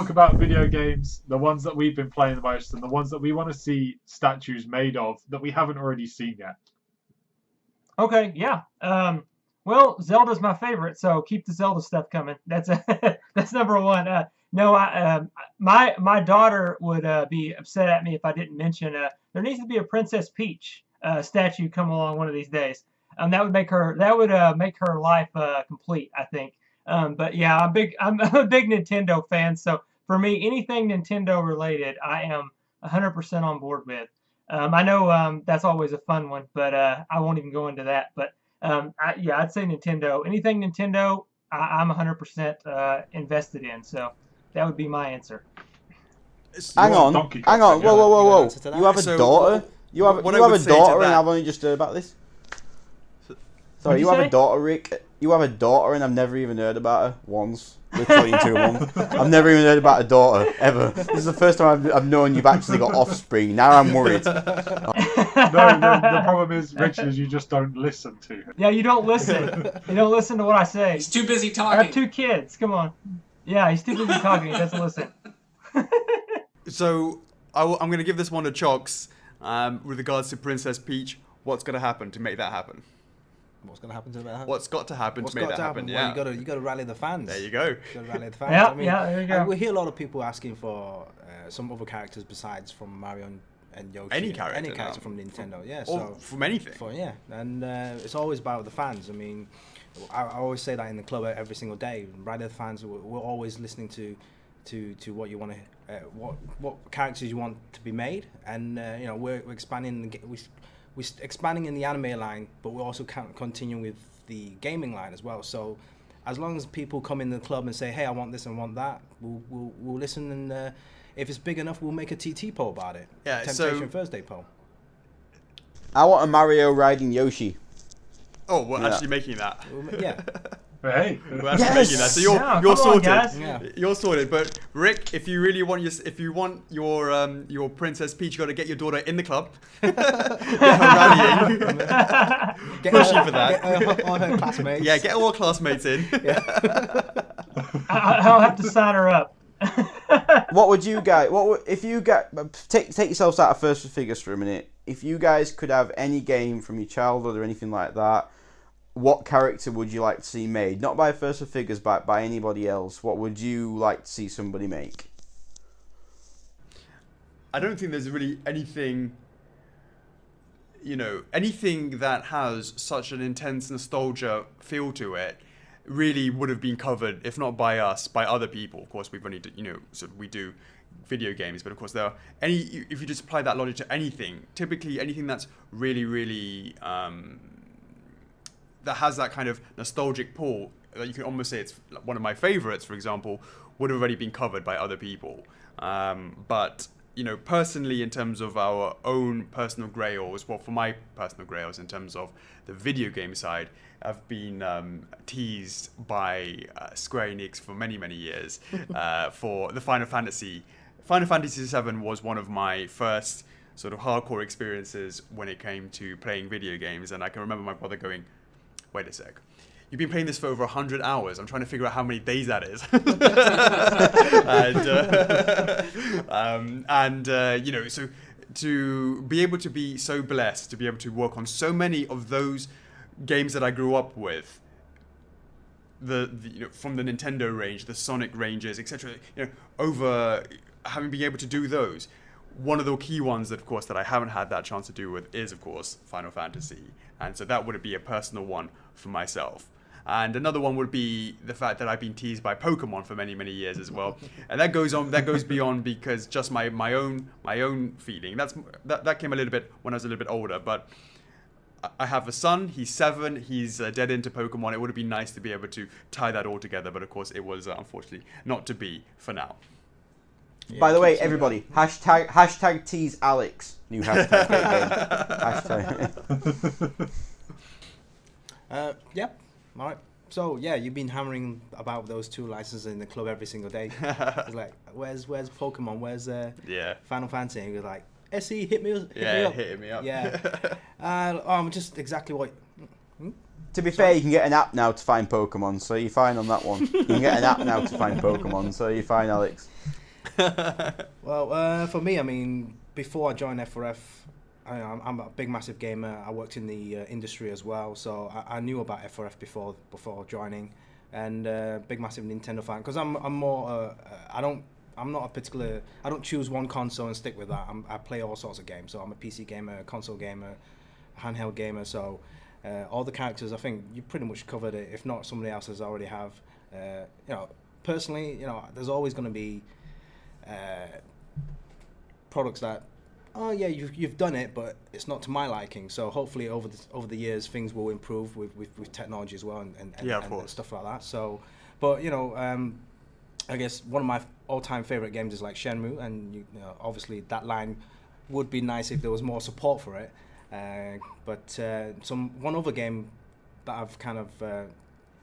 about video games, the ones that we've been playing the most, and the ones that we want to see statues made of that we haven't already seen yet. Okay, yeah. Well, Zelda's my favorite, so keep the Zelda stuff coming. That's that's number one. No, my daughter would be upset at me if I didn't mention there needs to be a Princess Peach statue come along one of these days. That would make her life complete, I think. But yeah, I'm a big Nintendo fan, so for me, anything Nintendo related, I am 100% on board with. I know that's always a fun one, but I won't even go into that. But I'd say Nintendo. Anything Nintendo, I'm 100% invested in. So that would be my answer. hang on. Donkey Kong, Whoa, yeah. whoa. answer to that? You have a So, daughter. You have what I a would say to daughter, and that- I've only just heard about this. Sorry, What'd you you have say? a daughter, Rick. You have a daughter, and I've never even heard about her once. Literally in 2 months. I've never even heard about a daughter ever. This is the first time I've known you've actually got offspring. Now I'm worried. No, the problem is, Richard, is you just don't listen to him. Yeah, you don't listen. You don't listen to what I say. He's too busy I have talking. 2 kids. Come on. Yeah, he's too busy talking. He doesn't listen. So I'm going to give this one to Chocks with regards to Princess Peach. What's going to happen to make that happen? What's going to happen to that? What's got to happen to make that happen? Well, Yeah, you got to rally the fans. there you go. You got to rally the fans. Yeah, I mean, yeah, there you go. We hear a lot of people asking for some other characters besides from Mario and Yoshi. Any character now. from Nintendo. Yeah. Or So from anything. and it's always about the fans. I mean, I always say that in the club every single day. Rally the fans. We're always listening to what you want to, what characters you want to be made, and you know we're expanding we're expanding in the anime line, but we're also continuing with the gaming line as well. So as long as people come in the club and say, hey, I want this and want that, we'll listen, and if it's big enough, we'll make a TT poll about it. Yeah, Temptation Thursday poll. I want a Mario riding Yoshi. Oh, we're actually making that. Yeah. Hey. We're actually making that. So you're come on, sorted. guys. Yeah. You're sorted. But Rick, if you really want your Princess Peach, you got to get your daughter in the club. Get her rallying. Pushing for that. Get all her classmates. Yeah, get all our classmates in. I'll have to sign her up. What would you guys? If you take yourselves out of First Figures for a minute? If you guys could have any game from your childhood or anything like that, what character would you like to see made? Not by First Figures, but by anybody else. What would you like to see somebody make? I don't think there's really anything, anything that has such an intense nostalgia feel to it really would have been covered, if not by us, by other people. Of course, we've only, we do video games, but of course if you just apply that logic to anything, typically anything that's really, really, that has that kind of nostalgic pull, that you can almost say it's one of my favorites, for example, would have already been covered by other people. But personally, in terms of our own personal grails, well, for my personal grails, in terms of the video game side, I've been teased by Square Enix for many, many years for the Final Fantasy. Final Fantasy VII was one of my first sort of hardcore experiences when it came to playing video games, and I can remember my brother going, wait a sec, you've been playing this for over 100 hours. I'm trying to figure out how many days that is. So to be able to be so blessed, to be able to work on so many of those games that I grew up with, from the Nintendo range, the Sonic ranges, etc., over having been able to do those. One of the key ones that, of course, that I haven't had that chance to do with is, of course, Final Fantasy. And so that would be a personal one for myself. And another one would be the fact that I've been teased by Pokemon for many, many years as well. And that goes beyond because just my own feeling. That came a little bit when I was a little bit older. But I have a son, he's 7, he's dead into Pokemon. It would have been nice to be able to tie that all together. But of course, it was unfortunately not to be for now. Yeah, by the way, everybody, hashtag tease Alex. New hashtag. Hashtag. Yep. All right. So yeah, you've been hammering about those 2 licenses in the club every single day. It's like, where's Pokemon? Where's Final Fantasy? And you're like, SE, hit me up. Hitting me up. Yeah. Just exactly what. To be fair, you can get an app now to find Pokemon, so you're fine on that one. You can get an app now to find Pokemon, so you're fine, Alex. Well, for me, I mean, before I joined F4F, I'm a big, massive gamer. I worked in the industry as well, so I knew about F4F before joining, and big, massive Nintendo fan. Because I'm more, I don't choose one console and stick with that. I play all sorts of games. So I'm a PC gamer, console gamer, handheld gamer. So all the characters, I think you pretty much covered it. If not, somebody else has already have. Personally, there's always going to be products that, oh yeah, you've done it, but it's not to my liking. So hopefully over the years things will improve with technology as well and stuff like that. So, but I guess one of my all-time favorite games is like Shenmue, and obviously that line would be nice if there was more support for it. But one other game that I've kind of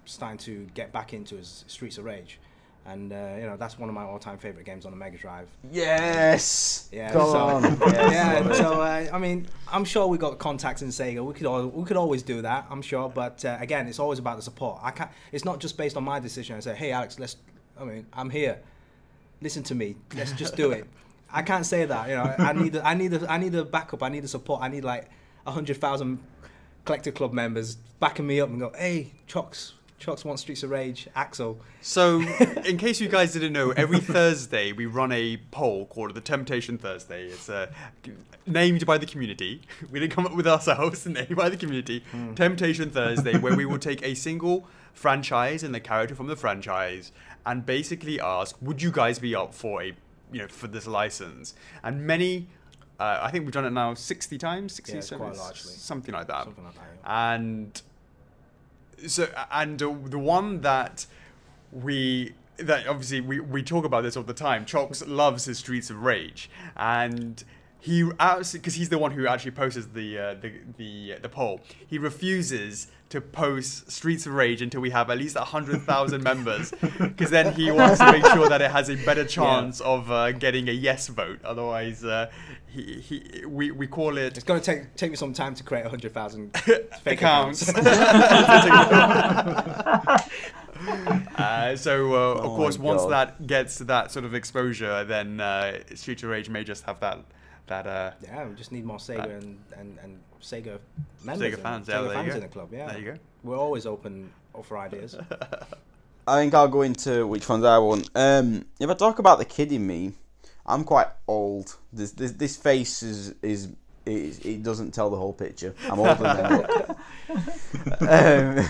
starting to get back into is Streets of Rage. And that's one of my all-time favorite games on the Mega Drive. Yes. Yeah. Go on. Yes, yeah. So I mean, I'm sure we got contacts in Sega. We could always do that. I'm sure. But again, it's always about the support. It's not just based on my decision. I say, hey, Alex, I mean, I'm here. Listen to me. Let's just do it. I can't say that. You know, I need a backup. I need a support. I need like 100,000 Collector Club members backing me up and go, hey, Chooks wants Streets of Rage, Axel. So, in case you guys didn't know, every Thursday we run a poll called the Temptation Thursday. It's named by the community. We didn't come up with ourselves, named by the community. Temptation Thursday, where we will take a single franchise and the character from the franchise and basically ask, would you guys be up for for this license? And many, I think we've done it now 60 times, 60, yeah, it's quite largely. Something like that. Something like that, yeah. And so, the one that obviously we talk about this all the time. Chooks loves his Streets of Rage, and because he's the one who actually posts the poll. He refuses to post Streets of Rage until we have at least 100,000 members, because then he wants to make sure that it has a better chance of getting a yes vote. Otherwise, we call it. It's going to take me some time to create 100,000 fake accounts. Of course, once that gets to that sort of exposure, then Streets of Rage may just have that. Yeah, we just need more Sega and Sega members. Sega fans, Sega fans in the club. Yeah, there you go. We're always open for ideas. I think I'll go into which ones I want. If I talk about the kid in me, I'm quite old. This face it doesn't tell the whole picture. I'm older than I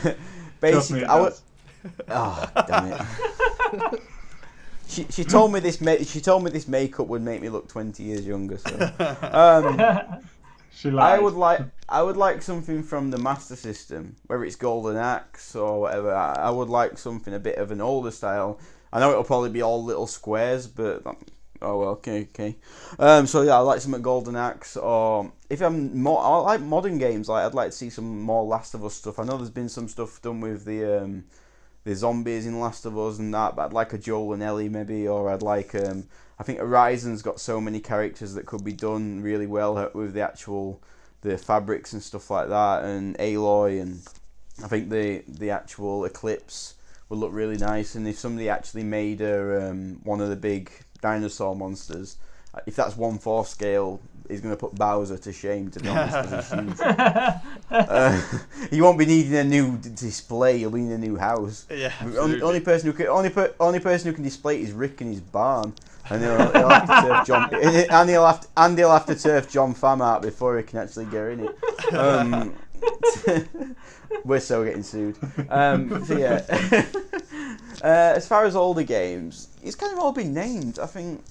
look. Basically, oh, damn it. She told me this makeup would make me look 20 years younger. So, she lied. I would like something from the Master System, whether it's Golden Axe or whatever. I would like something a bit of an older style. I know it'll probably be all little squares, but oh well, okay. So yeah, I like some Golden Axe, or if I like modern games. Like I'd like to see some more Last of Us stuff. I know there's been some stuff done with the zombies in Last of Us and that, but I'd like a Joel and Ellie maybe, or I'd like I think Horizon's got so many characters that could be done really well with the fabrics and stuff like that, and Aloy, and I think the actual Eclipse would look really nice. And if somebody actually made one of the big dinosaur monsters, if that's 1/4 scale, he's going to put Bowser to shame, to be honest, because he's huge. He won't be needing a new display. He'll be in a new house. Yeah, only person who can display it is Rick in his barn, and he'll have to turf John, and he'll have to turf John Pham out before he can actually get in it. We're so getting sued. So yeah. As far as older games, it's kind of all been named. I think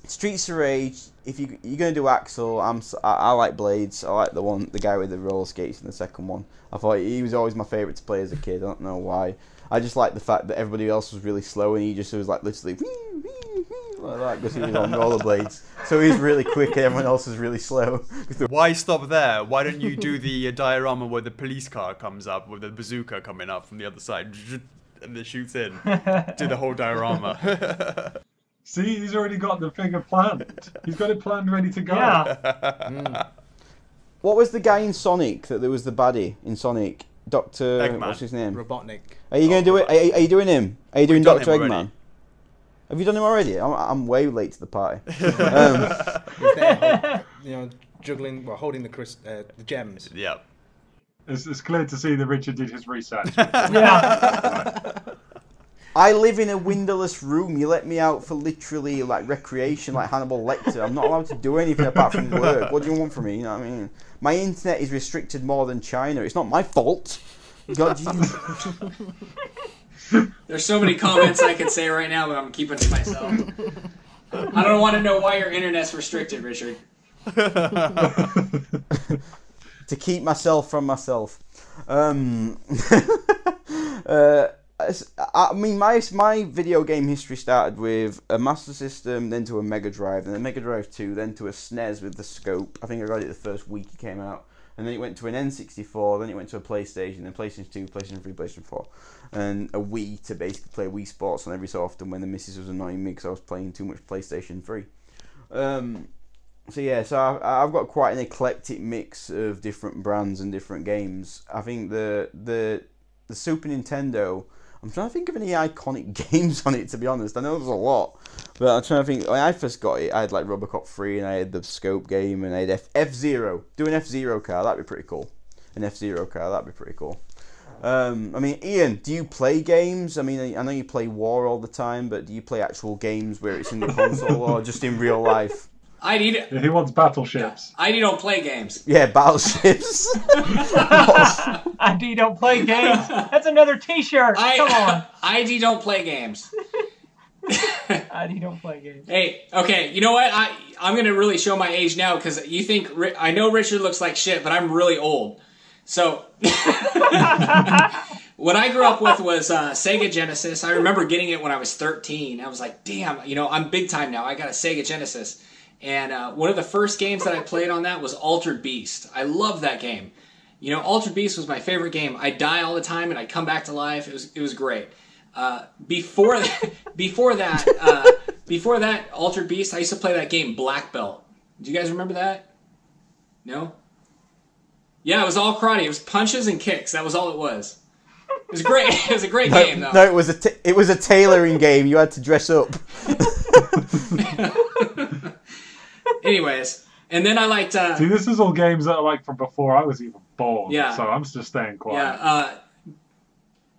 Streets of Rage. If you're going to do Axel, I like Blades. I like the guy with the roller skates in the second one. I thought he was always my favourite to play as a kid. I don't know why. I just like the fact that everybody else was really slow and he just was like literally like that because he was on rollerblades. So he's really quick and everyone else is really slow. Why stop there? Why don't you do the diorama where the police car comes up with the bazooka coming up from the other side and it shoots in? Do the whole diorama. See, he's already got the figure planned. He's got it planned, ready to go. Yeah. What was the guy in Sonic that there was the baddie in Sonic? Dr. Eggman. What's his name? Robotnik. Are you going to do it? Are you doing him? Are you doing Dr. Eggman? Have you done him already? I'm way late to the party. He's there, juggling, holding the gems. Yeah. It's clear to see that Richard did his research. Yeah. I live in a windowless room. You let me out for literally like recreation, like Hannibal Lecter. I'm not allowed to do anything apart from work. What do you want from me? You know what I mean? My internet is restricted more than China. It's not my fault. God, There's so many comments I could say right now, but I'm keeping to myself. I don't want to know why your internet's restricted, Richard. To keep myself from myself. I mean, my video game history started with a Master System, then to a Mega Drive, then a Mega Drive 2, then to a SNES with the scope. I think I got it the first week it came out. And then it went to an N64, then it went to a PlayStation, then PlayStation 2, PlayStation 3, PlayStation 4. And a Wii to basically play Wii Sports on every so often when the missus was annoying me because I was playing too much PlayStation 3. So I've got quite an eclectic mix of different brands and different games. I think the Super Nintendo, I'm trying to think of any iconic games on it, to be honest. I know there's a lot, but I'm trying to think. When I first got it, I had like Robocop 3, and I had the Scope game, and I had F-Zero. Do an F-Zero car, that'd be pretty cool. An F-Zero car, that'd be pretty cool. I mean, Ian, do you play games? I mean, I know you play War all the time, but do you play actual games where it's in the console or just in real life? He wants battleships. ID don't play games. Yeah, battleships. ID don't play games. That's another T-shirt. Come on. ID don't play games. ID don't play games. Hey, okay, you know what? I'm going to really show my age now because you think... I know Richard looks like shit, but I'm really old. So... What I grew up with was Sega Genesis. I remember getting it when I was 13. I was like, damn, you know, I'm big time now. I got a Sega Genesis. And one of the first games that I played on that was Altered Beast. I love that game. You know, Altered Beast was my favorite game. I'd die all the time and I'd come back to life. It was great. Before that, Altered Beast, I used to play that game Black Belt. Do you guys remember that? No? Yeah, it was all karate. It was punches and kicks. That was all it was. It was great. It was a great game, though. No, it was a tailoring game. You had to dress up. Anyways, and then I liked... See, this is all games that are like from before I was even born. Yeah. So I'm just staying quiet. Yeah.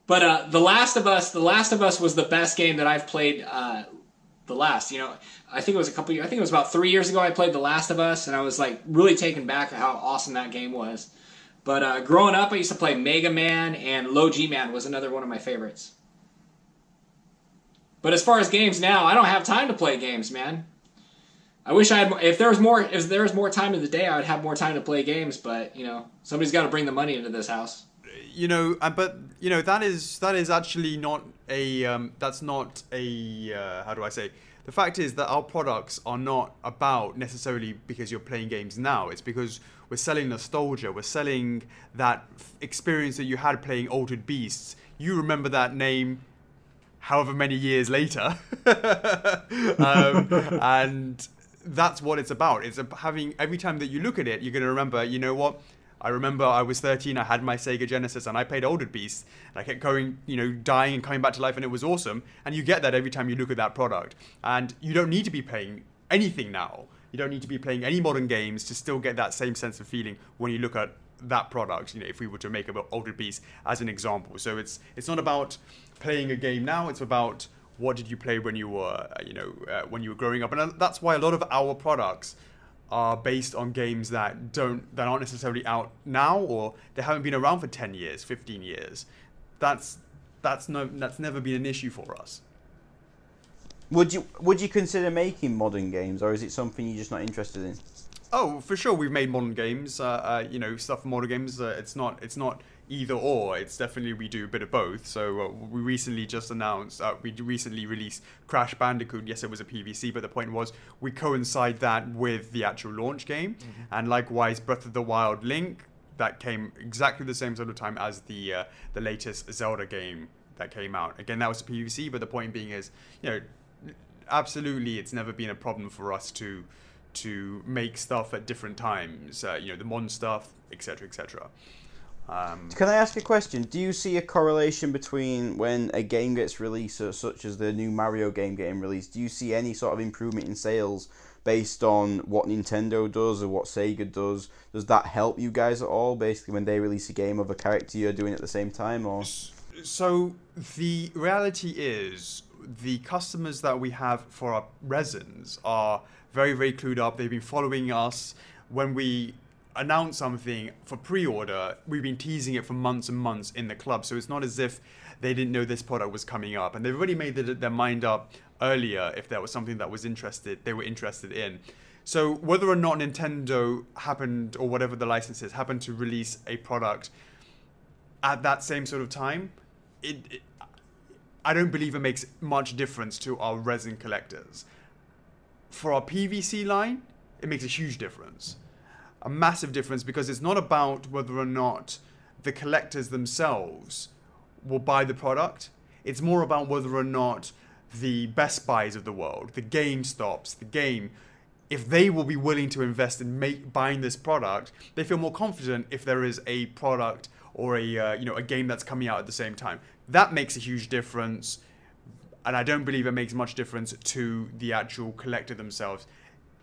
But The Last of Us was the best game that I've played. The last, you know, I think it was I think it was about 3 years ago I played The Last of Us, and I was like really taken back at how awesome that game was. But growing up, I used to play Mega Man, and Low G Man was another one of my favorites. But as far as games now, I don't have time to play games, man. I wish I had. If there was more time in the day, I would have more time to play games. But you know, somebody's got to bring the money into this house. You know, but you know that is actually not a that's not a how do I say? The fact is that our products are not about necessarily because you're playing games now. It's because we're selling nostalgia. We're selling that experience that you had playing Altered Beasts. You remember that name however many years later. And that's what it's about. It's having, every time that you look at it, you're going to remember, you know what? I remember I was 13, I had my Sega Genesis, and I played Altered Beasts. And I kept going, you know, dying and coming back to life, and it was awesome. And you get that every time you look at that product. And you don't need to be playing anything now. You don't need to be playing any modern games to still get that same sense of feeling when you look at that product, you know, if we were to make about Altered Beasts as an example. So it's not about playing a game now, it's about what did you play when you were, when you were growing up. And that's why a lot of our products are based on games that aren't necessarily out now, or they haven't been around for 10 years, 15 years. That's never been an issue for us. Would you consider making modern games, or is it something you're just not interested in? Oh, for sure, we've made modern games. Stuff for modern games. It's not either or. It's definitely we do a bit of both. So we recently just announced we recently released Crash Bandicoot. Yes, it was a PVC, but the point was we coincide that with the actual launch game, and likewise Breath of the Wild Link that came exactly the same sort of time as the latest Zelda game that came out. Again, that was a PVC, but the point being is, you know, absolutely, it's never been a problem for us to make stuff at different times, the modern stuff, etc., etc. Can I ask a question? Do you see a correlation between when a game gets released, such as the new Mario game getting released? Do you see any sort of improvement in sales based on what Nintendo does or what Sega does? Does that help you guys at all, basically, when they release a game of a character you're doing at the same time? Or so the reality is, the customers that we have for our resins are very, very clued up. They've been following us. When we announce something for pre-order, we've been teasing it for months and months in the club. So it's not as if they didn't know this product was coming up. And they've already made their mind up earlier if there was something that they were interested in. So whether or not Nintendo happened, or whatever the license is, happened to release a product at that same sort of time, I don't believe it makes much difference to our resin collectors. For our PVC line, it makes a huge difference. A massive difference, because it's not about whether or not the collectors themselves will buy the product. It's more about whether or not the Best Buys of the world, the GameStops, if they will be willing to invest in buying this product, they feel more confident if there is a product or a game that's coming out at the same time. That makes a huge difference, and I don't believe it makes much difference to the actual collector themselves.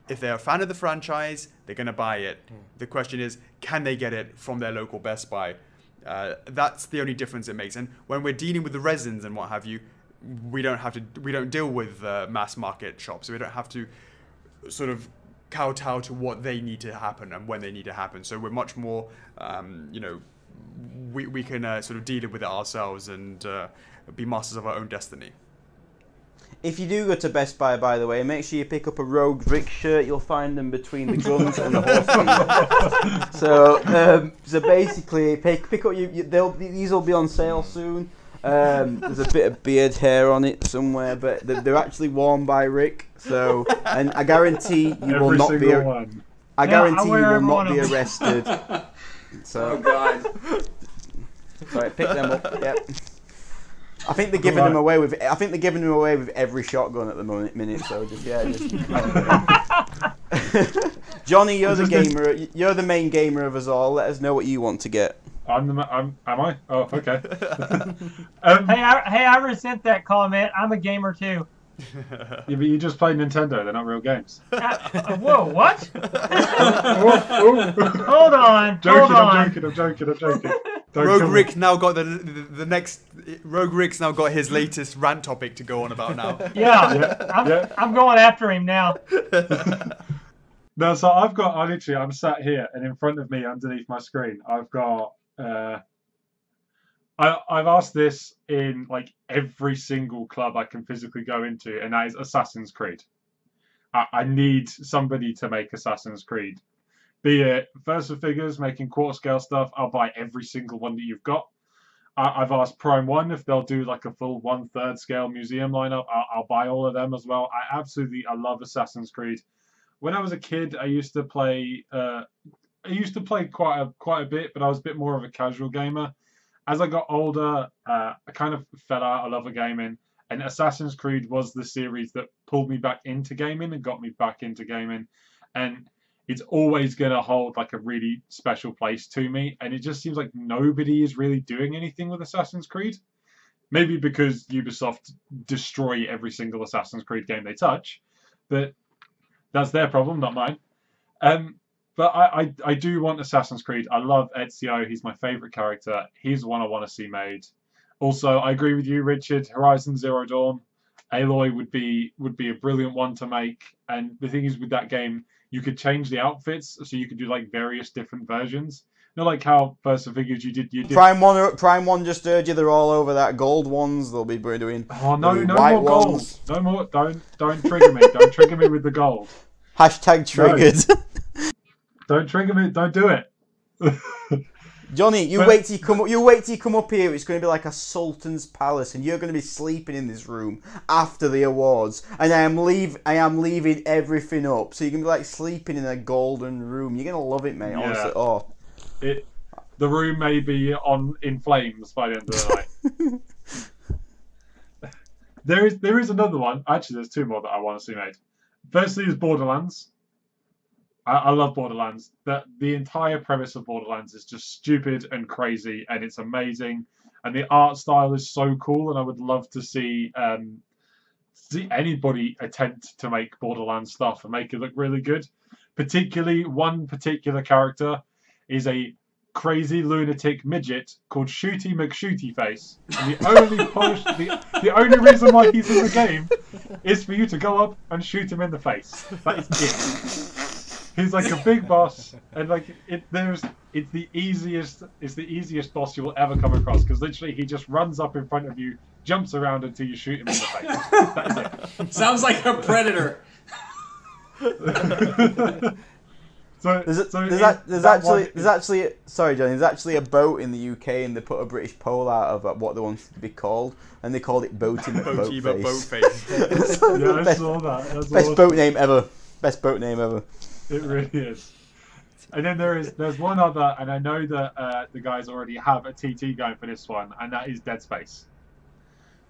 If they're a fan of the franchise, they're going to buy it. The question is, can they get it from their local Best Buy? That's the only difference it makes. And when we're dealing with the resins and what have you, we don't deal with mass market shops. So we don't have to sort of kowtow to what they need to happen and when they need to happen. So we're much more, we can sort of deal with it ourselves and be masters of our own destiny. If you do go to Best Buy, by the way, make sure you pick up a Rogue Rick shirt. You'll find them between the guns and the horse feet. So basically, pick up these will be on sale soon. There's a bit of beard hair on it somewhere, but they're actually worn by Rick. So, and I guarantee you will not be. I guarantee you will not be arrested. So, oh God! Sorry, pick them up. Yep. I think they're giving them away with. I think they're giving them away with every shotgun at the minute. So just. Jonny, you're the gamer. You're the main gamer of us all. Let us know what you want to get. Am I? Oh, okay. Hey, I resent that comment. I'm a gamer too. Yeah, but you just play Nintendo. They're not real games. Whoa, what? Hold on. I'm joking. Rogue Rick now got the next. Rogue Rick's now got his latest rant topic to go on about now. I'm going after him now. No, so I'm sat here, and in front of me, underneath my screen, I've got. I've asked this in like every single club I can physically go into, and that is Assassin's Creed. I need somebody to make Assassin's Creed. Be it Versa Figures making quarter scale stuff, I'll buy every single one that you've got. I've asked Prime One if they'll do like a full 1/3 scale museum lineup. I'll buy all of them as well. I love Assassin's Creed. When I was a kid, I used to play quite a bit, but I was a bit more of a casual gamer. As I got older, I kind of fell out of love of gaming, and Assassin's Creed was the series that pulled me back into gaming and got me back into gaming. And it's always going to hold like a really special place to me. And it just seems like nobody is really doing anything with Assassin's Creed. Maybe because Ubisoft destroy every single Assassin's Creed game they touch, but that's their problem, not mine. But I do want Assassin's Creed. I love Ezio. He's my favourite character. He's the one I want to see made. Also, I agree with you, Richard. Horizon Zero Dawn, Aloy would be a brilliant one to make. And the thing is, with that game, you could change the outfits, so you could do like various different versions. You know, like how Versa Figures you did. Prime One just heard you. They're all over that. Gold ones, they'll be doing. Oh no, no more gold. Ones. No more. Don't trigger me. Don't trigger me with the gold. Hashtag triggered. No. Don't trigger me. Don't do it. Jonny, wait till you come up here. It's going to be like a sultan's palace, and you're going to be sleeping in this room after the awards. And I am leaving everything up, so you're going to be like sleeping in a golden room. You're going to love it, mate. Yeah. Honestly, oh. The room may be in flames by the end of the night. There is another one. Actually, there's two more that I want to see made. Firstly is Borderlands. I love Borderlands. The entire premise of Borderlands is just stupid and crazy, and it's amazing. And the art style is so cool, and I would love to see anybody attempt to make Borderlands stuff and make it look really good. Particularly, one particular character is a crazy lunatic midget called Shooty McShooty-Face. And the only reason why he's in the game is for you to go up and shoot him in the face. That is it. He's like a big boss, and like it's the easiest boss you will ever come across, because literally he just runs up in front of you, jumps around until you shoot him in the face. That is it. Sounds like a predator. There's actually a boat in the UK, and they put a British pole out of what they wanted to be called, and they called it Boaty McBoatface. Yeah, I saw that. That's best awesome. boat name ever. Best boat name ever. It really is. And then there's one other, and I know that the guys already have a TT going for this one, and that is Dead Space.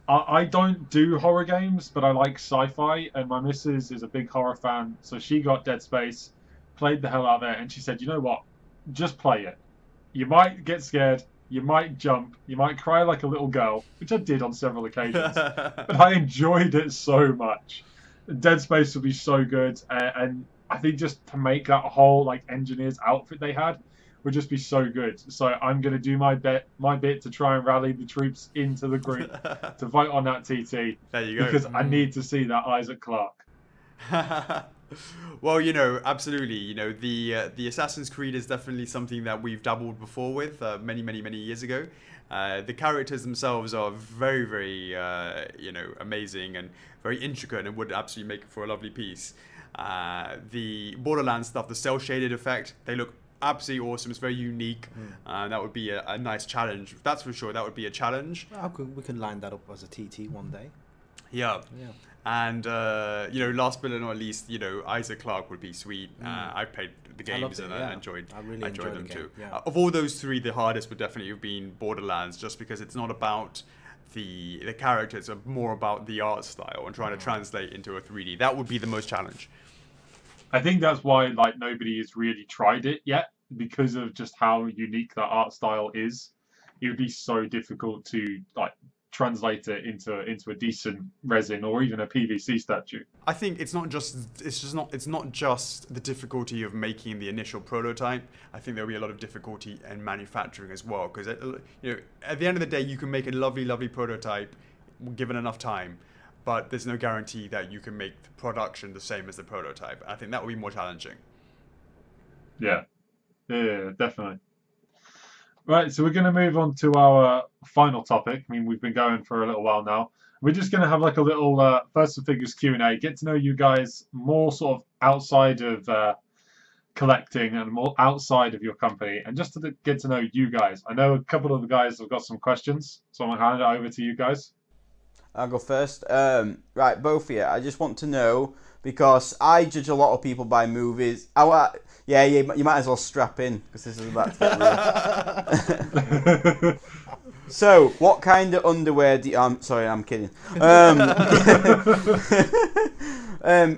I don't do horror games, but I like sci-fi, and my missus is a big horror fan, so she got Dead Space, played the hell out of it, and she said, you know what, just play it. You might get scared, You might jump, you might cry like a little girl, which I did on several occasions, but I enjoyed it so much. Dead Space would be so good, and I think just to make that whole like engineer's outfit they had would just be so good. So I'm going to do my bit to try and rally the troops into the group to vote on that TT. There you go. Because I need to see that Isaac Clarke. Well, you know, absolutely. You know, the Assassin's Creed is definitely something that we've dabbled before with many years ago. The characters themselves are very, very, you know, amazing and very intricate, and would absolutely make for a lovely piece. The Borderlands stuff, the cell shaded effect, they look absolutely awesome. It's very unique. That would be a nice challenge. That's for sure. That would be a challenge. We could line that up as a TT one day. Yeah. And you know, last but not least, you know, Isaac Clarke would be sweet. I played the games and I enjoyed them too. Of all those three, the hardest would definitely have been Borderlands, just because it's not about the characters, it's more about the art style and trying to translate into a 3D. That would be the most challenge. I think that's why like nobody has really tried it yet, because of just how unique that art style is. It would be so difficult to like translate it into a decent resin or even a PVC statue. I think it's not just the difficulty of making the initial prototype. I think there'll be a lot of difficulty in manufacturing as well, because you know, at the end of the day, you can make a lovely prototype given enough time, but there's no guarantee that you can make the production the same as the prototype. I think that would be more challenging. Yeah, definitely. Right, so we're going to move on to our final topic. I mean, we've been going for a little while now. We're just going to have like a little First of Figures Q&A, get to know you guys more sort of outside of collecting and more outside of your company, and just to get to know you guys. I know a couple of the guys have got some questions, so I'm going to hand it over to you guys. I'll go first. Right, both of you. I just want to know, because I judge a lot of people by movies. Yeah, you might as well strap in, because this is about to get real. So, what kind of underwear do you... sorry, I'm kidding.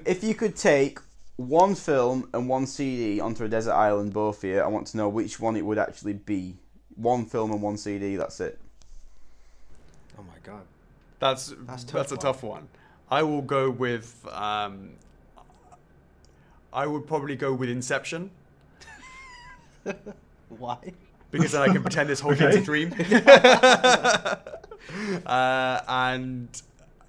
If you could take one film and one CD onto a desert island, both of you, I want to know which one it would actually be. One film and one CD, that's it. Oh my god. That's a tough one. I will go with... I would probably go with Inception. Why? Because then I can pretend this whole thing's a dream. And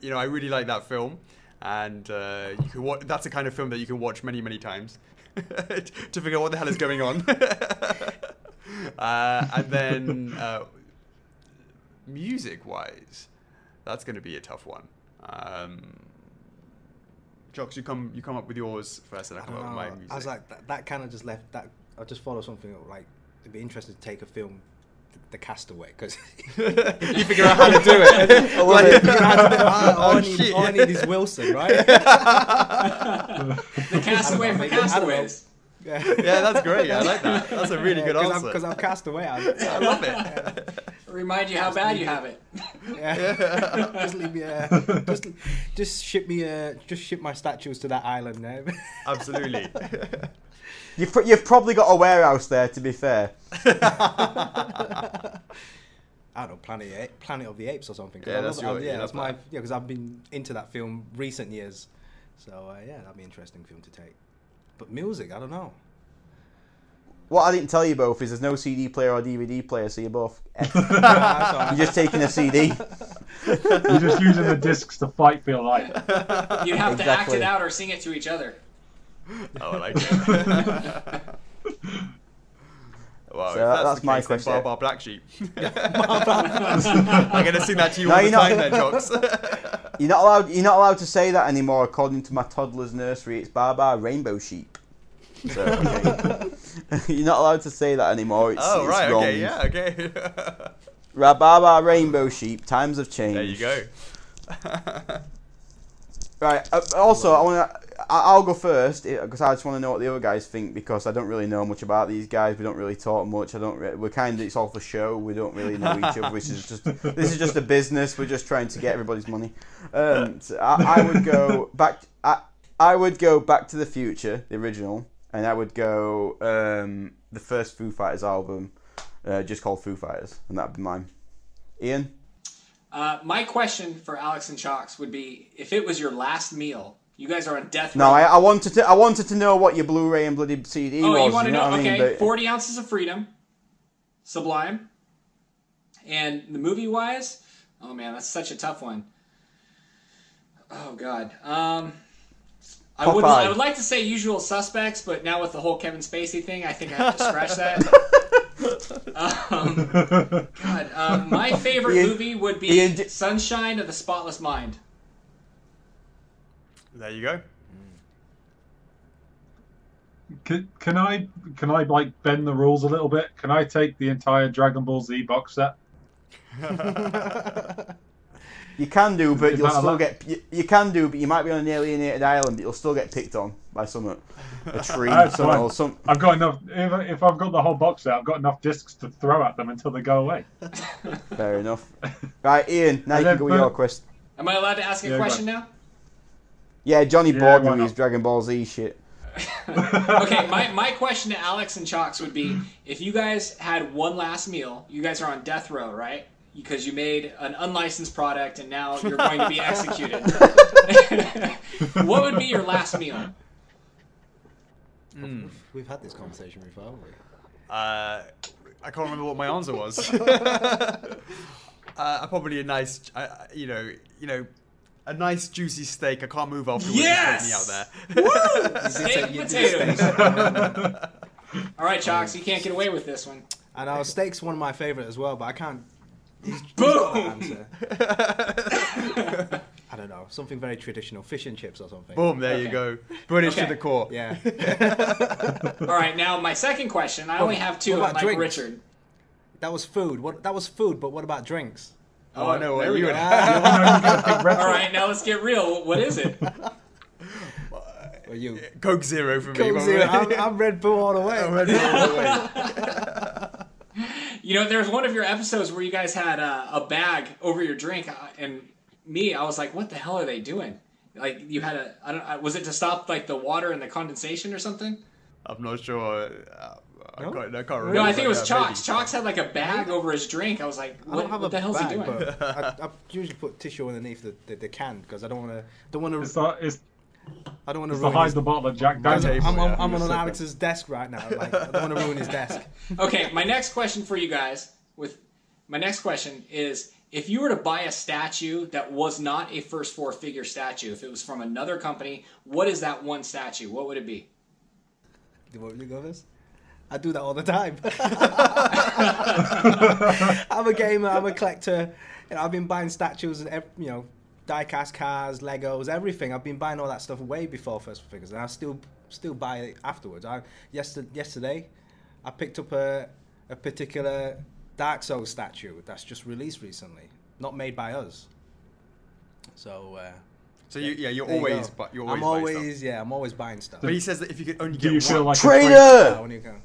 you know, I really like that film, and you can watch. That's the kind of film that you can watch many times to figure out what the hell is going on. And then music-wise, that's going to be a tough one. Jocks, you come up with yours first, and I come up with my music. I was like, that kind of just left that. I just follow something like, it'd be interesting to take a film, The Castaway, because you figure out how to do it. All I need is Wilson, right? The Castaway for Castaways. Yeah, that's great. I like that. That's a really good answer. Because I'm cast away. I love it. Remind you how bad you have it. Yeah. Just leave me. Just ship me. Just ship my statues to that island now. Absolutely. You've probably got a warehouse there, to be fair. I don't know, Planet of the Apes or something. Yeah, that's my. Yeah, because I've been into that film recent years. So yeah, that'd be an interesting film to take. But music, I don't know. What I didn't tell you both is there's no CD player or DVD player, so you're both You're just taking a CD. You're just using the discs to fight for your life. You have to act it out or sing it to each other. Oh, I like it. Well, so that's my question. Bar Black Sheep. I'm going to sing that to you all the time then, Jocks. You're not allowed to say that anymore, according to my toddler's nursery. It's Bar Rainbow Sheep. So, okay. You're not allowed to say that anymore. It's right, wrong. okay, yeah, okay. Bar Rainbow Sheep. Times have changed. There you go. Right. Also, I'll go first because I just want to know what the other guys think, because I don't really know much about these guys. We don't really talk much. It's all for show. We don't really know each other. This is just a business. We're just trying to get everybody's money. So I would go back. I would go Back to the Future, the original, and I would go the first Foo Fighters album. just called Foo Fighters, and that'd be mine. Ian? My question for Alex and Chalks would be, if it was your last meal, you guys are on death No, row. I wanted to know what your Blu-ray and bloody CD was. Oh, you want to know? What I mean? Okay, But 40 Ounces of Freedom, Sublime, and the movie-wise, oh man, that's such a tough one. Oh god, I would like to say Usual Suspects, but now with the whole Kevin Spacey thing, I think I have to scratch that. My favorite movie would be Sunshine of the Spotless Mind. There you go. Can I like bend the rules a little bit? Can I take the entire Dragon Ball Z box set? you can do, but Is you'll that still allowed? get. You can do, but you might be on an alienated island, but you'll still get picked on by some a tree, That's some, fine. or some. I've got enough. If I've got the whole box set, I've got enough discs to throw at them until they go away. Fair enough. Right, Ian. Now you can go with your question. Am I allowed to ask a question now? Yeah, Johnny Yeah, bored why with not? his Dragon Ball Z shit. Okay, my question to Alex and Chalks would be, if you guys had one last meal, you guys are on death row, right? Because you made an unlicensed product and now you're going to be executed. What would be your last meal? We've had this conversation before, haven't we? I can't remember what my answer was. Probably a nice, a nice juicy steak. I can't move afterwards. Yes! Just take me out there. Woo! Steak and potatoes. All right, Chalks, you can't get away with this one. I know steak's one of my favorite as well, but I can't. He's Boom! got that answer. I don't know, something very traditional, fish and chips or something. Boom! There you go. British to the core. Yeah. All right, now my second question. I only have two, what about like drinks? Richard. That was food. That was food, but what about drinks? Oh, I know there what we you go. would. All right, now let's get real. What is it? Or you? Coke Zero for me. Coke probably. Zero. I'm Red Bull all the way. Red Bull all the way. You know, there's one of your episodes where you guys had a bag over your drink, and I was like, what the hell are they doing? Like, you had was it to stop, like, the water and the condensation or something? I'm not sure. I can't remember. No, I think it was Yeah, Chalks. maybe. Chalks had, like, a bag over his drink. I was like, I don't have what a the hell's he bag, doing? but I usually put tissue underneath the can because I don't want It's to. it's I don't want to to ruin hide his. the bottle of Jack I'm, Daniels. I'm on Alex's desk right now. Like, I don't want to ruin his desk. Okay, my next question for you guys, is, if you were to buy a statue that was not a First Four figure statue, if it was from another company, what is that one statue? What would it be? Do you want me to go this? I do that all the time. I'm a gamer. I'm a collector. You know, I've been buying statues and die-cast cars, Legos, everything. I've been buying all that stuff way before First Figures, and I still buy it afterwards. Yesterday, I picked up a particular Dark Souls statue that's just released recently, not made by us. So. You're there you always, go. but you're always. I'm buying always, stuff. I'm always buying stuff. But he says that if you could only Do get you one. feel like Traitor! When you go.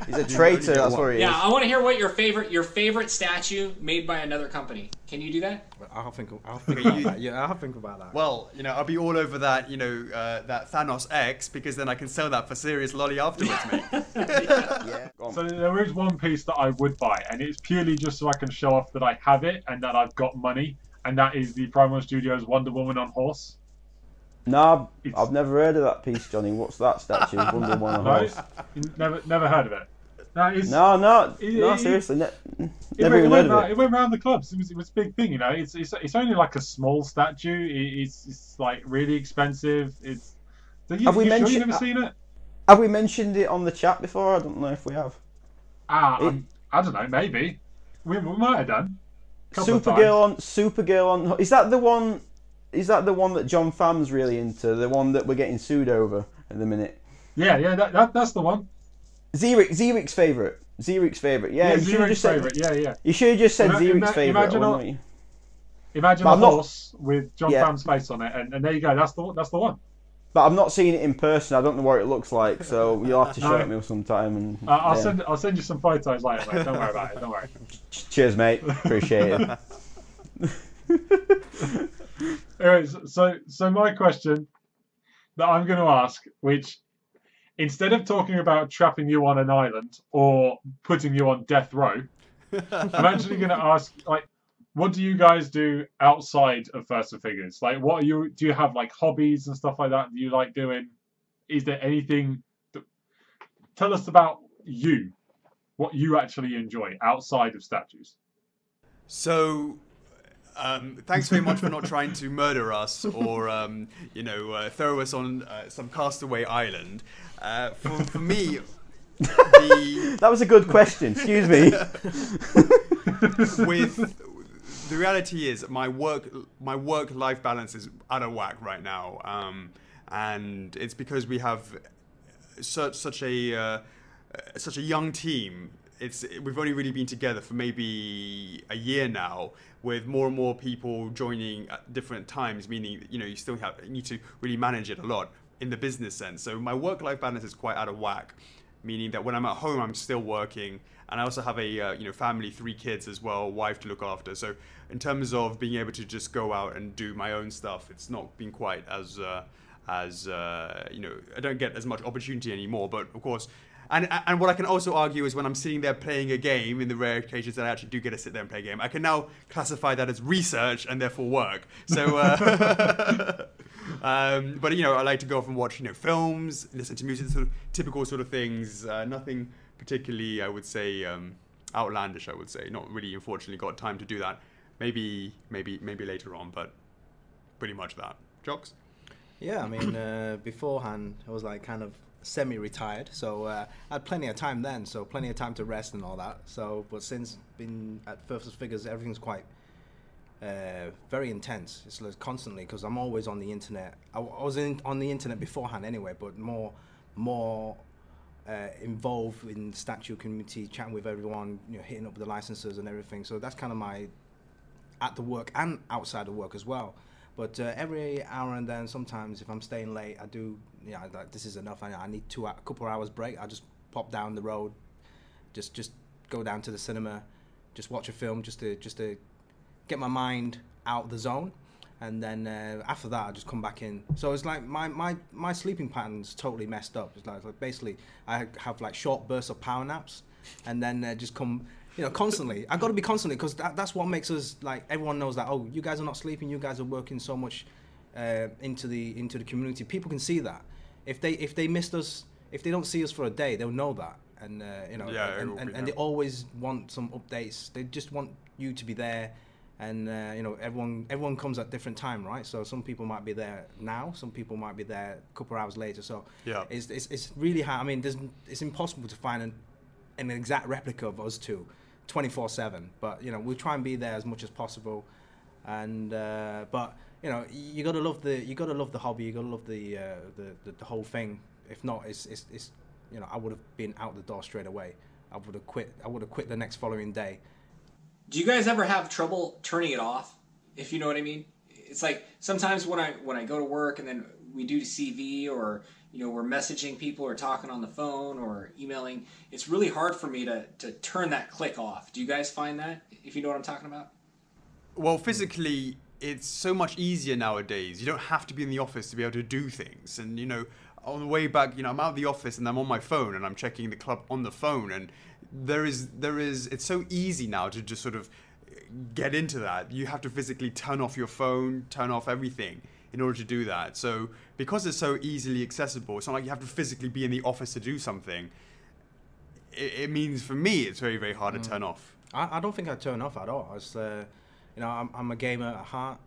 He's a traitor. That's what he is. Yeah, I want to hear what your favorite statue made by another company. Can you do that? I'll think about that. Yeah, I'll think about that. Well, I'll be all over that, that Thanos X, because then I can sell that for serious lolly afterwards, mate. Yeah. Go on. So there is one piece that I would buy, and it's purely just so I can show off that I have it and that I've got money, and that is the Primal Studios Wonder Woman on horse. No, I've never heard of that piece, Johnny. What's that statue? Wonder Woman on a No, horse. never heard of it. That is, No, it- seriously, it never even heard of it. It went around the clubs. It was a big thing, It's only like a small statue. It's like really expensive. Have we you mentioned- sure you've never seen it? Have we mentioned it on the chat before? I don't know if we have. I don't know. Maybe we might have done. Supergirl on. Is that the one? Is that the one that John Fam's really into? The one that we're getting sued over at the minute? Yeah. That's the one. Zerik's favourite. Yeah, you should have just said. Yeah. You should have just said Zerik's favourite. Imagine But a I'm not- horse with John Yeah. Fam's face on it, and there you go. That's the one. But I've not seen it in person. I don't know what it looks like, so you'll have to show it me sometime. And I'll yeah. I'll send you some photos later, mate. Don't worry about it. Don't worry. Cheers, mate. Appreciate it. Anyways, so my question that I'm going to ask, which instead of talking about trapping you on an island or putting you on death row, I'm actually going to ask, like, what do you guys do outside of First of Figures? Like, do you have like hobbies and stuff like that? Do you like doing? Is there anything? Tell us about you, what you actually enjoy outside of statues. So, thanks very much for not trying to murder us or, throw us on some castaway island. For me, That was a good question. Excuse me. The reality is my work-life balance is out of whack right now, and it's because we have such a young team. We've only really been together for maybe a year now, with more and more people joining at different times, meaning you still need to really manage it a lot in the business sense. So my work-life balance is quite out of whack, meaning that when I'm at home, I'm still working, and I also have a family, 3 kids as well, wife to look after. So in terms of being able to just go out and do my own stuff, it's not been quite as I don't get as much opportunity anymore. But of course, and what I can also argue is when I'm sitting there playing a game, in the rare occasions that I actually do get to sit there and play a game, I can now classify that as research and therefore work. So, but I like to go off and watch films, listen to music, sort of typical sort of things. Nothing particularly, I would say, outlandish. I would say not really. Unfortunately, got time to do that. Maybe later on, but pretty much that. Jocks? Yeah, I mean, beforehand, I was like kind of semi-retired, so I had plenty of time then, so plenty of time to rest and all that. So, but since been at First of Figures, everything's quite very intense. It's like constantly, because I'm always on the internet. I was on the internet beforehand anyway, but more involved in the statue community, chatting with everyone, hitting up with the licensors and everything. So that's kind of my at the work and outside of work as well. But every hour and then, sometimes if I'm staying late, I do. Like, this is enough. I need a couple of hours break. I just pop down the road, just go down to the cinema, just watch a film, just to get my mind out of the zone, and then after that I just come back in. So it's like my sleeping pattern's totally messed up. It's like basically I have like short bursts of power naps, and then just come. Constantly. I've got to be constantly, because that's what makes us, like, everyone knows that, oh, you guys are not sleeping, you guys are working so much into the community. People can see that. If they missed us, if they don't see us for a day, they'll know that. And and they always want some updates. They just want you to be there. And everyone comes at different time, right? So some people might be there now, some people might be there a couple of hours later. So yeah, it's really hard. I mean, it's impossible to find an exact replica of us two 24/7, but we'll try and be there as much as possible. And but you gotta love the hobby, you gotta love the whole thing. If not, it's I would have been out the door straight away. I would have quit the next following day. Do you guys ever have trouble turning it off, if you know what I mean? It's like sometimes when I go to work and then we do CV, or we're messaging people or talking on the phone or emailing, it's really hard for me to turn that click off. Do you guys find that, if you know what I'm talking about? Well, physically, it's so much easier nowadays. You don't have to be in the office to be able to do things. And, on the way back, I'm out of the office and I'm on my phone and I'm checking the club on the phone. And it's so easy now to just sort of get into that. You have to physically turn off your phone, turn off everything in order to do that. So because it's so easily accessible, it's not like you have to physically be in the office to do something. It means, for me, it's very, very hard to turn off. I don't think I turn off at all. It's, I'm a gamer at heart.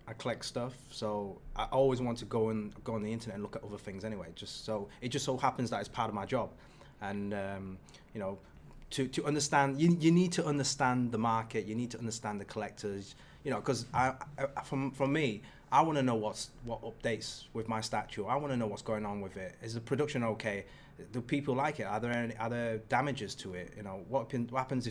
I collect stuff, so I always want to go on the internet and look at other things anyway. It just so happens that it's part of my job. And to understand, you need to understand the market. You need to understand the collectors. Because from me, I want to know what updates with my statue. I want to know what's going on with it. Is the production okay? Do people like it? Are there damages to it? What happens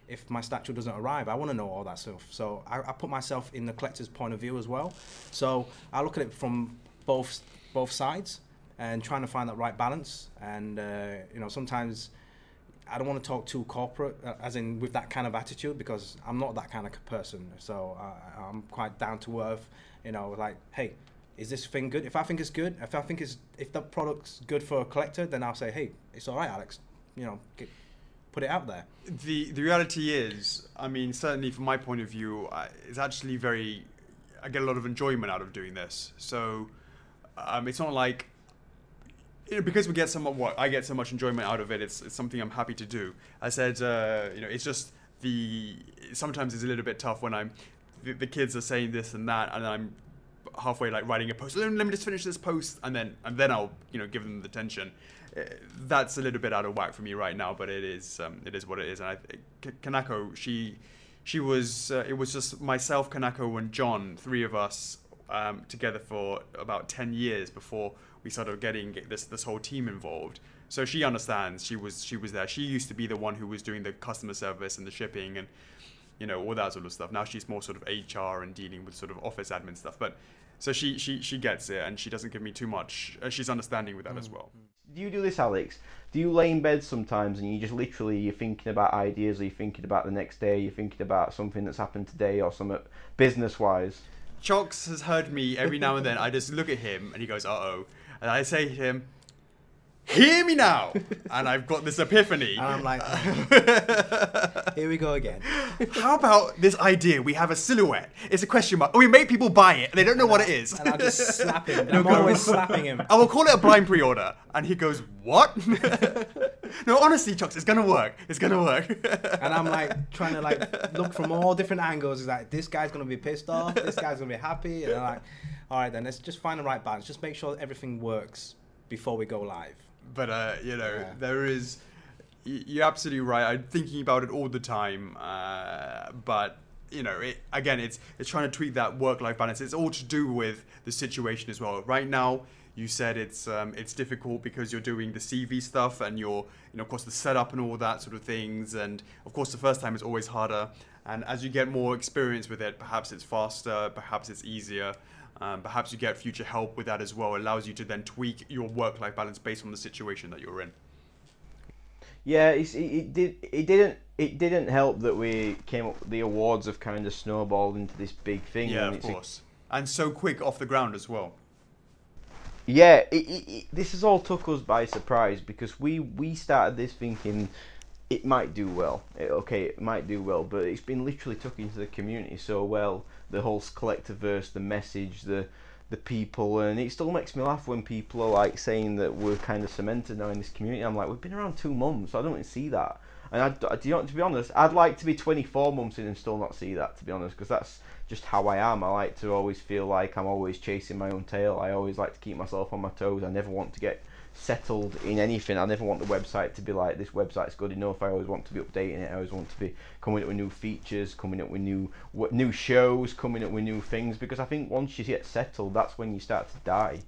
if my statue doesn't arrive? I want to know all that stuff. So I put myself in the collector's point of view as well. So I look at it from both sides and trying to find that right balance. And sometimes I don't want to talk too corporate, as in with that kind of attitude, because I'm not that kind of person. So I'm quite down to earth. Like, hey, is this thing good? If I think it's good, if the product's good for a collector, then I'll say, hey, it's all right, Alex. You know, put it out there. The reality is, I mean, certainly from my point of view, it's actually I get a lot of enjoyment out of doing this. So it's not like, you know, because I get so much enjoyment out of it. It's something I'm happy to do. I said, you know, it's just sometimes it's a little bit tough when the kids are saying this and that, and I'm halfway like writing a post. Let me just finish this post, and then I'll, you know, give them the attention. That's a little bit out of whack for me right now, but it is what it is. And Kanako, it was just myself, Kanako, and John, three of us together for about 10 years before we started getting this whole team involved. So she understands. She was there. She used to be the one who was doing the customer service and the shipping and, you know, all that sort of stuff. Now she's more sort of HR and dealing with sort of office admin stuff. But so she gets it, and she doesn't give me too much. She's understanding with that as well. Do you do this, Alex? Do you lay in bed sometimes and you're thinking about ideas, or you're thinking about the next day, you're thinking about something that's happened today or something business-wise? Chox has heard me every now and then. I just look at him and he goes, uh-oh. And I say to him, hear me now! And I've got this epiphany. And I'm like, here we go again. How about this idea? We have a silhouette. It's a question mark. And we make people buy it. And they don't know what it is. And I'll just slap him. I'm always slapping him. I will call it a blind pre-order. And he goes, what? No, honestly, Chox, it's going to work. It's going to work. And I'm like trying to like look from all different angles. It's like, this guy's going to be pissed off. This guy's going to be happy. And I'm like, all right, then let's just find the right balance. Just make sure everything works before we go live. But, you know, there is... You're absolutely right. I'm thinking about it all the time. But, you know, it's trying to tweak that work-life balance. It's all to do with the situation as well. Right now, you said it's difficult because you're doing the CV stuff and you're, you know, of course, the setup and all that sort of things. And, of course, the first time is always harder. And as you get more experience with it, perhaps it's faster, perhaps it's easier. Perhaps you get future help with that as well. It allows you to then tweak your work-life balance based on the situation that you're in. Yeah, it didn't help that we came up. The awards have kind of snowballed into this big thing. Yeah, of course, and so quick off the ground as well. Yeah, this has all took us by surprise because we started this thinking it might do well. It might do well, but it's been literally took into the community so well. The whole Collectorverse, the message, the people, and it still makes me laugh when people are like saying that we're kind of cemented now in this community. I'm like, we've been around 2 months, so I don't really see that. And to be honest, I'd like to be 24 months in and still not see that, to be honest, because that's just how I am. I like to always feel like I'm always chasing my own tail. I always like to keep myself on my toes. I never want to get settled in anything. I never want the website to be like, this website's good enough. I always want to be updating it. I always want to be coming up with new features, coming up with new shows, coming up with new things, because I think once you get settled, that's when you start to die.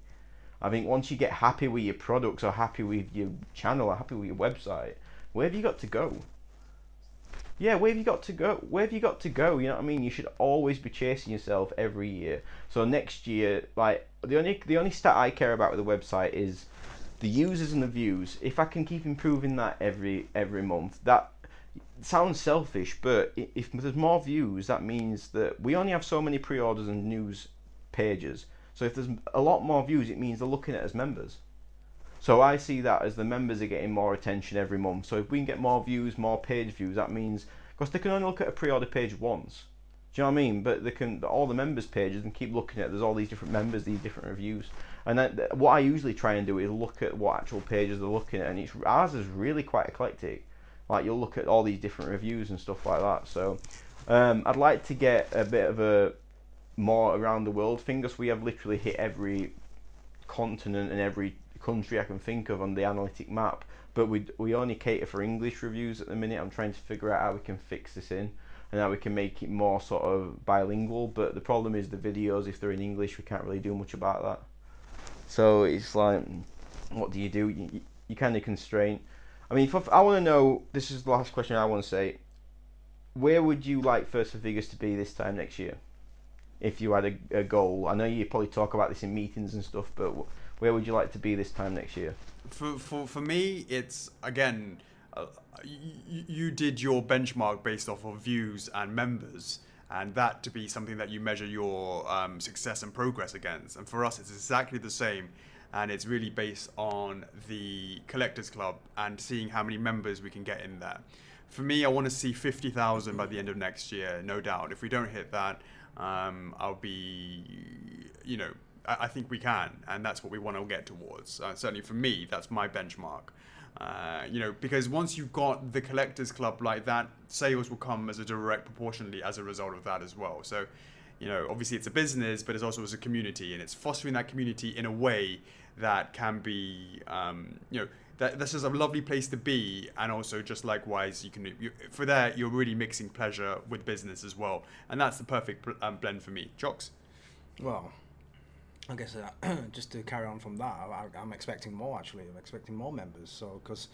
I think once you get happy with your products or happy with your channel or happy with your website, where have you got to go? Yeah, where have you got to go? Where have you got to go? You know what I mean? You should always be chasing yourself every year. So next year, like the only stat I care about with the website is the users and the views. If I can keep improving that every month, that sounds selfish, but if there's more views, that means that we only have so many pre-orders and news pages. So if there's a lot more views, it means they're looking at us members. So I see that as the members are getting more attention every month. So if we can get more views, more page views, that means, because they can only look at a pre-order page once. Do you know what I mean? But they can, all the members pages, and keep looking at, there's all these different members, these different reviews. And what I usually try and do is look at what actual pages they're looking at, and ours is really quite eclectic. Like, you'll look at all these different reviews and stuff like that. So I'd like to get a bit of a more around the world thing, because we have literally hit every continent and every country I can think of on the analytic map, but we only cater for English reviews at the minute. I'm trying to figure out how we can fix this in and how we can make it more sort of bilingual, but the problem is the videos, if they're in English, we can't really do much about that. So it's like, what do? You kind of constrain. I mean, I want to know, this is the last question I want to say, where would you like First for Figures to be this time next year? If you had a goal. I know you probably talk about this in meetings and stuff, but where would you like to be this time next year? For me, it's, again, you did your benchmark based off of views and members. and that to be something that you measure your success and progress against. And for us, it's exactly the same. And it's really based on the Collectors Club and seeing how many members we can get in there. For me, I want to see 50,000 by the end of next year, no doubt. If we don't hit that, I'll be, I think we can, and that's what we want to get towards. Certainly for me, that's my benchmark. Because once you've got the Collectors Club like that, sales will come as a direct proportionally as a result of that as well. So, obviously it's a business, but it's also as a community, and it's fostering that community in a way that can be, this is a lovely place to be, and also just likewise, for that you're really mixing pleasure with business as well, and that's the perfect blend for me. Chooks? Well, I guess just to carry on from that, I'm expecting more. Actually, I'm expecting more members. So, because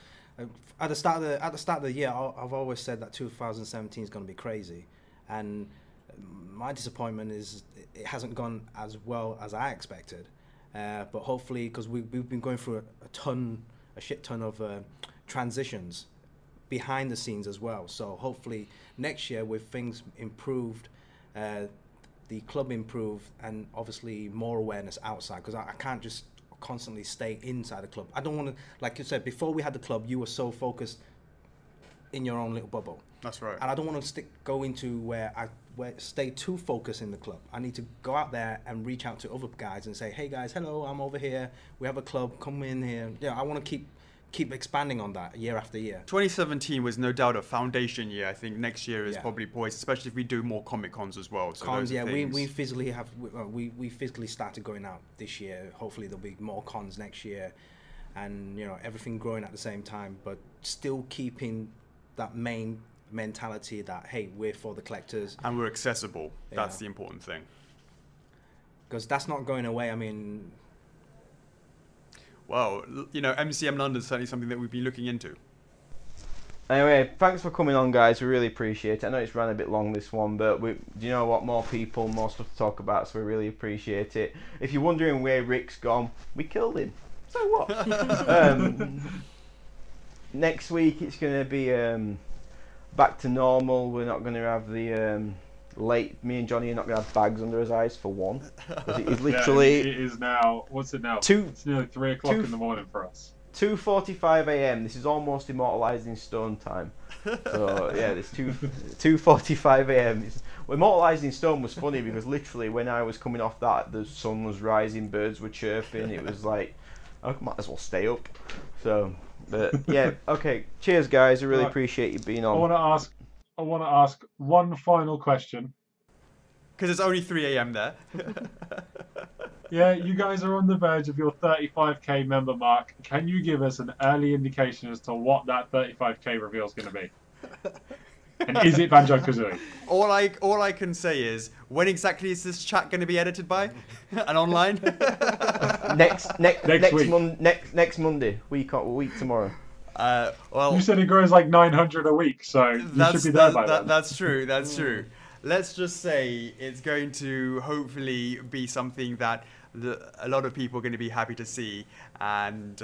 at the start of the year, I've always said that 2017 is going to be crazy, and my disappointment is it hasn't gone as well as I expected. But hopefully, because we've been going through a shit ton of transitions behind the scenes as well. So hopefully next year, with things improved, the club improved, and obviously more awareness outside, because I can't just constantly stay inside the club. I don't want to, like you said, before we had the club, you were so focused in your own little bubble. That's right. And I don't want to go into where stay too focused in the club. I need to go out there and reach out to other guys and say, hey guys, hello, I'm over here. We have a club, come in here. Yeah, I want to keep expanding on that year after year. 2017 was no doubt a foundation year. I think next year is probably poised, especially if we do more Comic Cons as well. So cons, yeah, we physically started going out this year. Hopefully there'll be more cons next year, and everything growing at the same time, but still keeping that main mentality that, hey, we're for the collectors and we're accessible. That's the important thing, because that's not going away. I mean, well, MCM London is certainly something that we've been looking into. Anyway, thanks for coming on, guys. We really appreciate it. I know it's ran a bit long, this one, but do you know what? More people, more stuff to talk about, so we really appreciate it. If you're wondering where Rick's gone, we killed him. So what? Next week it's going to be back to normal. We're not going to have the me and Jonny are not going to have bags under his eyes for one. It is literally... it is now... What's it now? It's nearly 3 o'clock in the morning for us. 2:45 a.m. This is almost immortalised in stone time. So, yeah, it's 2:45 a.m. Immortalised in stone was funny because literally when I was coming off that, the sun was rising, birds were chirping. It was like, I might as well stay up. So... But yeah, okay. Cheers, guys. I really appreciate you being on. I want to ask one final question. Because it's only 3 a.m. there. Yeah, you guys are on the verge of your 35k member mark. Can you give us an early indication as to what that 35k reveal is going to be? And is it Banjo-Kazooie? All I can say is, when exactly is this chat going to be edited by and online? next Monday, week tomorrow. Well, you said it grows like 900 a week, so you should be there by then. That's true. That's true. Let's just say it's going to hopefully be something that a lot of people are going to be happy to see, and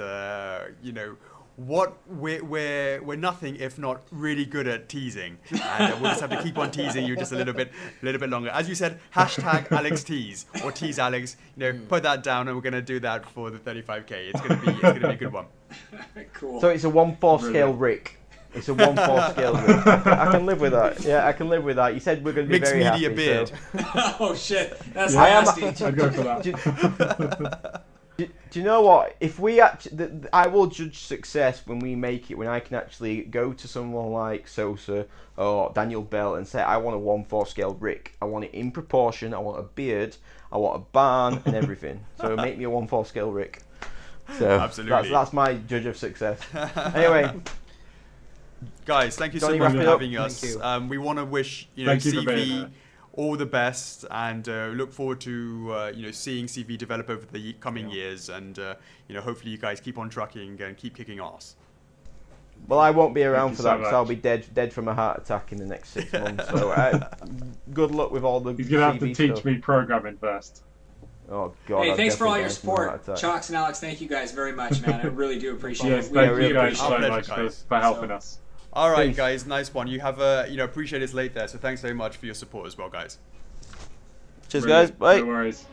what we're nothing if not really good at teasing, and we'll just have to keep on teasing you just a little bit longer. As you said, hashtag #AlexTease or tease Alex. Put that down, and we're going to do that for the 35k. It's going to be a good one. Cool. So it's a 1/4 scale Rick. It's a 1/4 scale Rick. I can live with that. Yeah, I can live with that. You said we're going to be mixed very media happy. beard. So. Oh shit, that's nasty. I'd go for that. Do you know what? If we actually, I will judge success when we make it. When I can actually go to someone like Sosa or Daniel Bell and say, I want a 1/4 scale Rick. I want it in proportion. I want a beard. I want a barn and everything. So make me a 1/4 scale Rick. So absolutely, that's my judge of success. Anyway, guys, thank you so much for having us. We want to wish CV all the best, and look forward to seeing CV develop over the coming years, and hopefully you guys keep on trucking and keep kicking ass. Well, I won't be around for that because I'll be dead from a heart attack in the next 6 months. So good luck with all the. He's gonna have to teach me programming first. Oh God! Hey, thanks for all your support, Chooks and Alex. Thank you guys very much, man. I really do appreciate it. Thank you guys so much for helping us. All right, Peace. guys, nice one. You have a, appreciate it's late there, so thanks very much for your support as well, guys. Cheers, Brilliant. guys. Bye. No worries.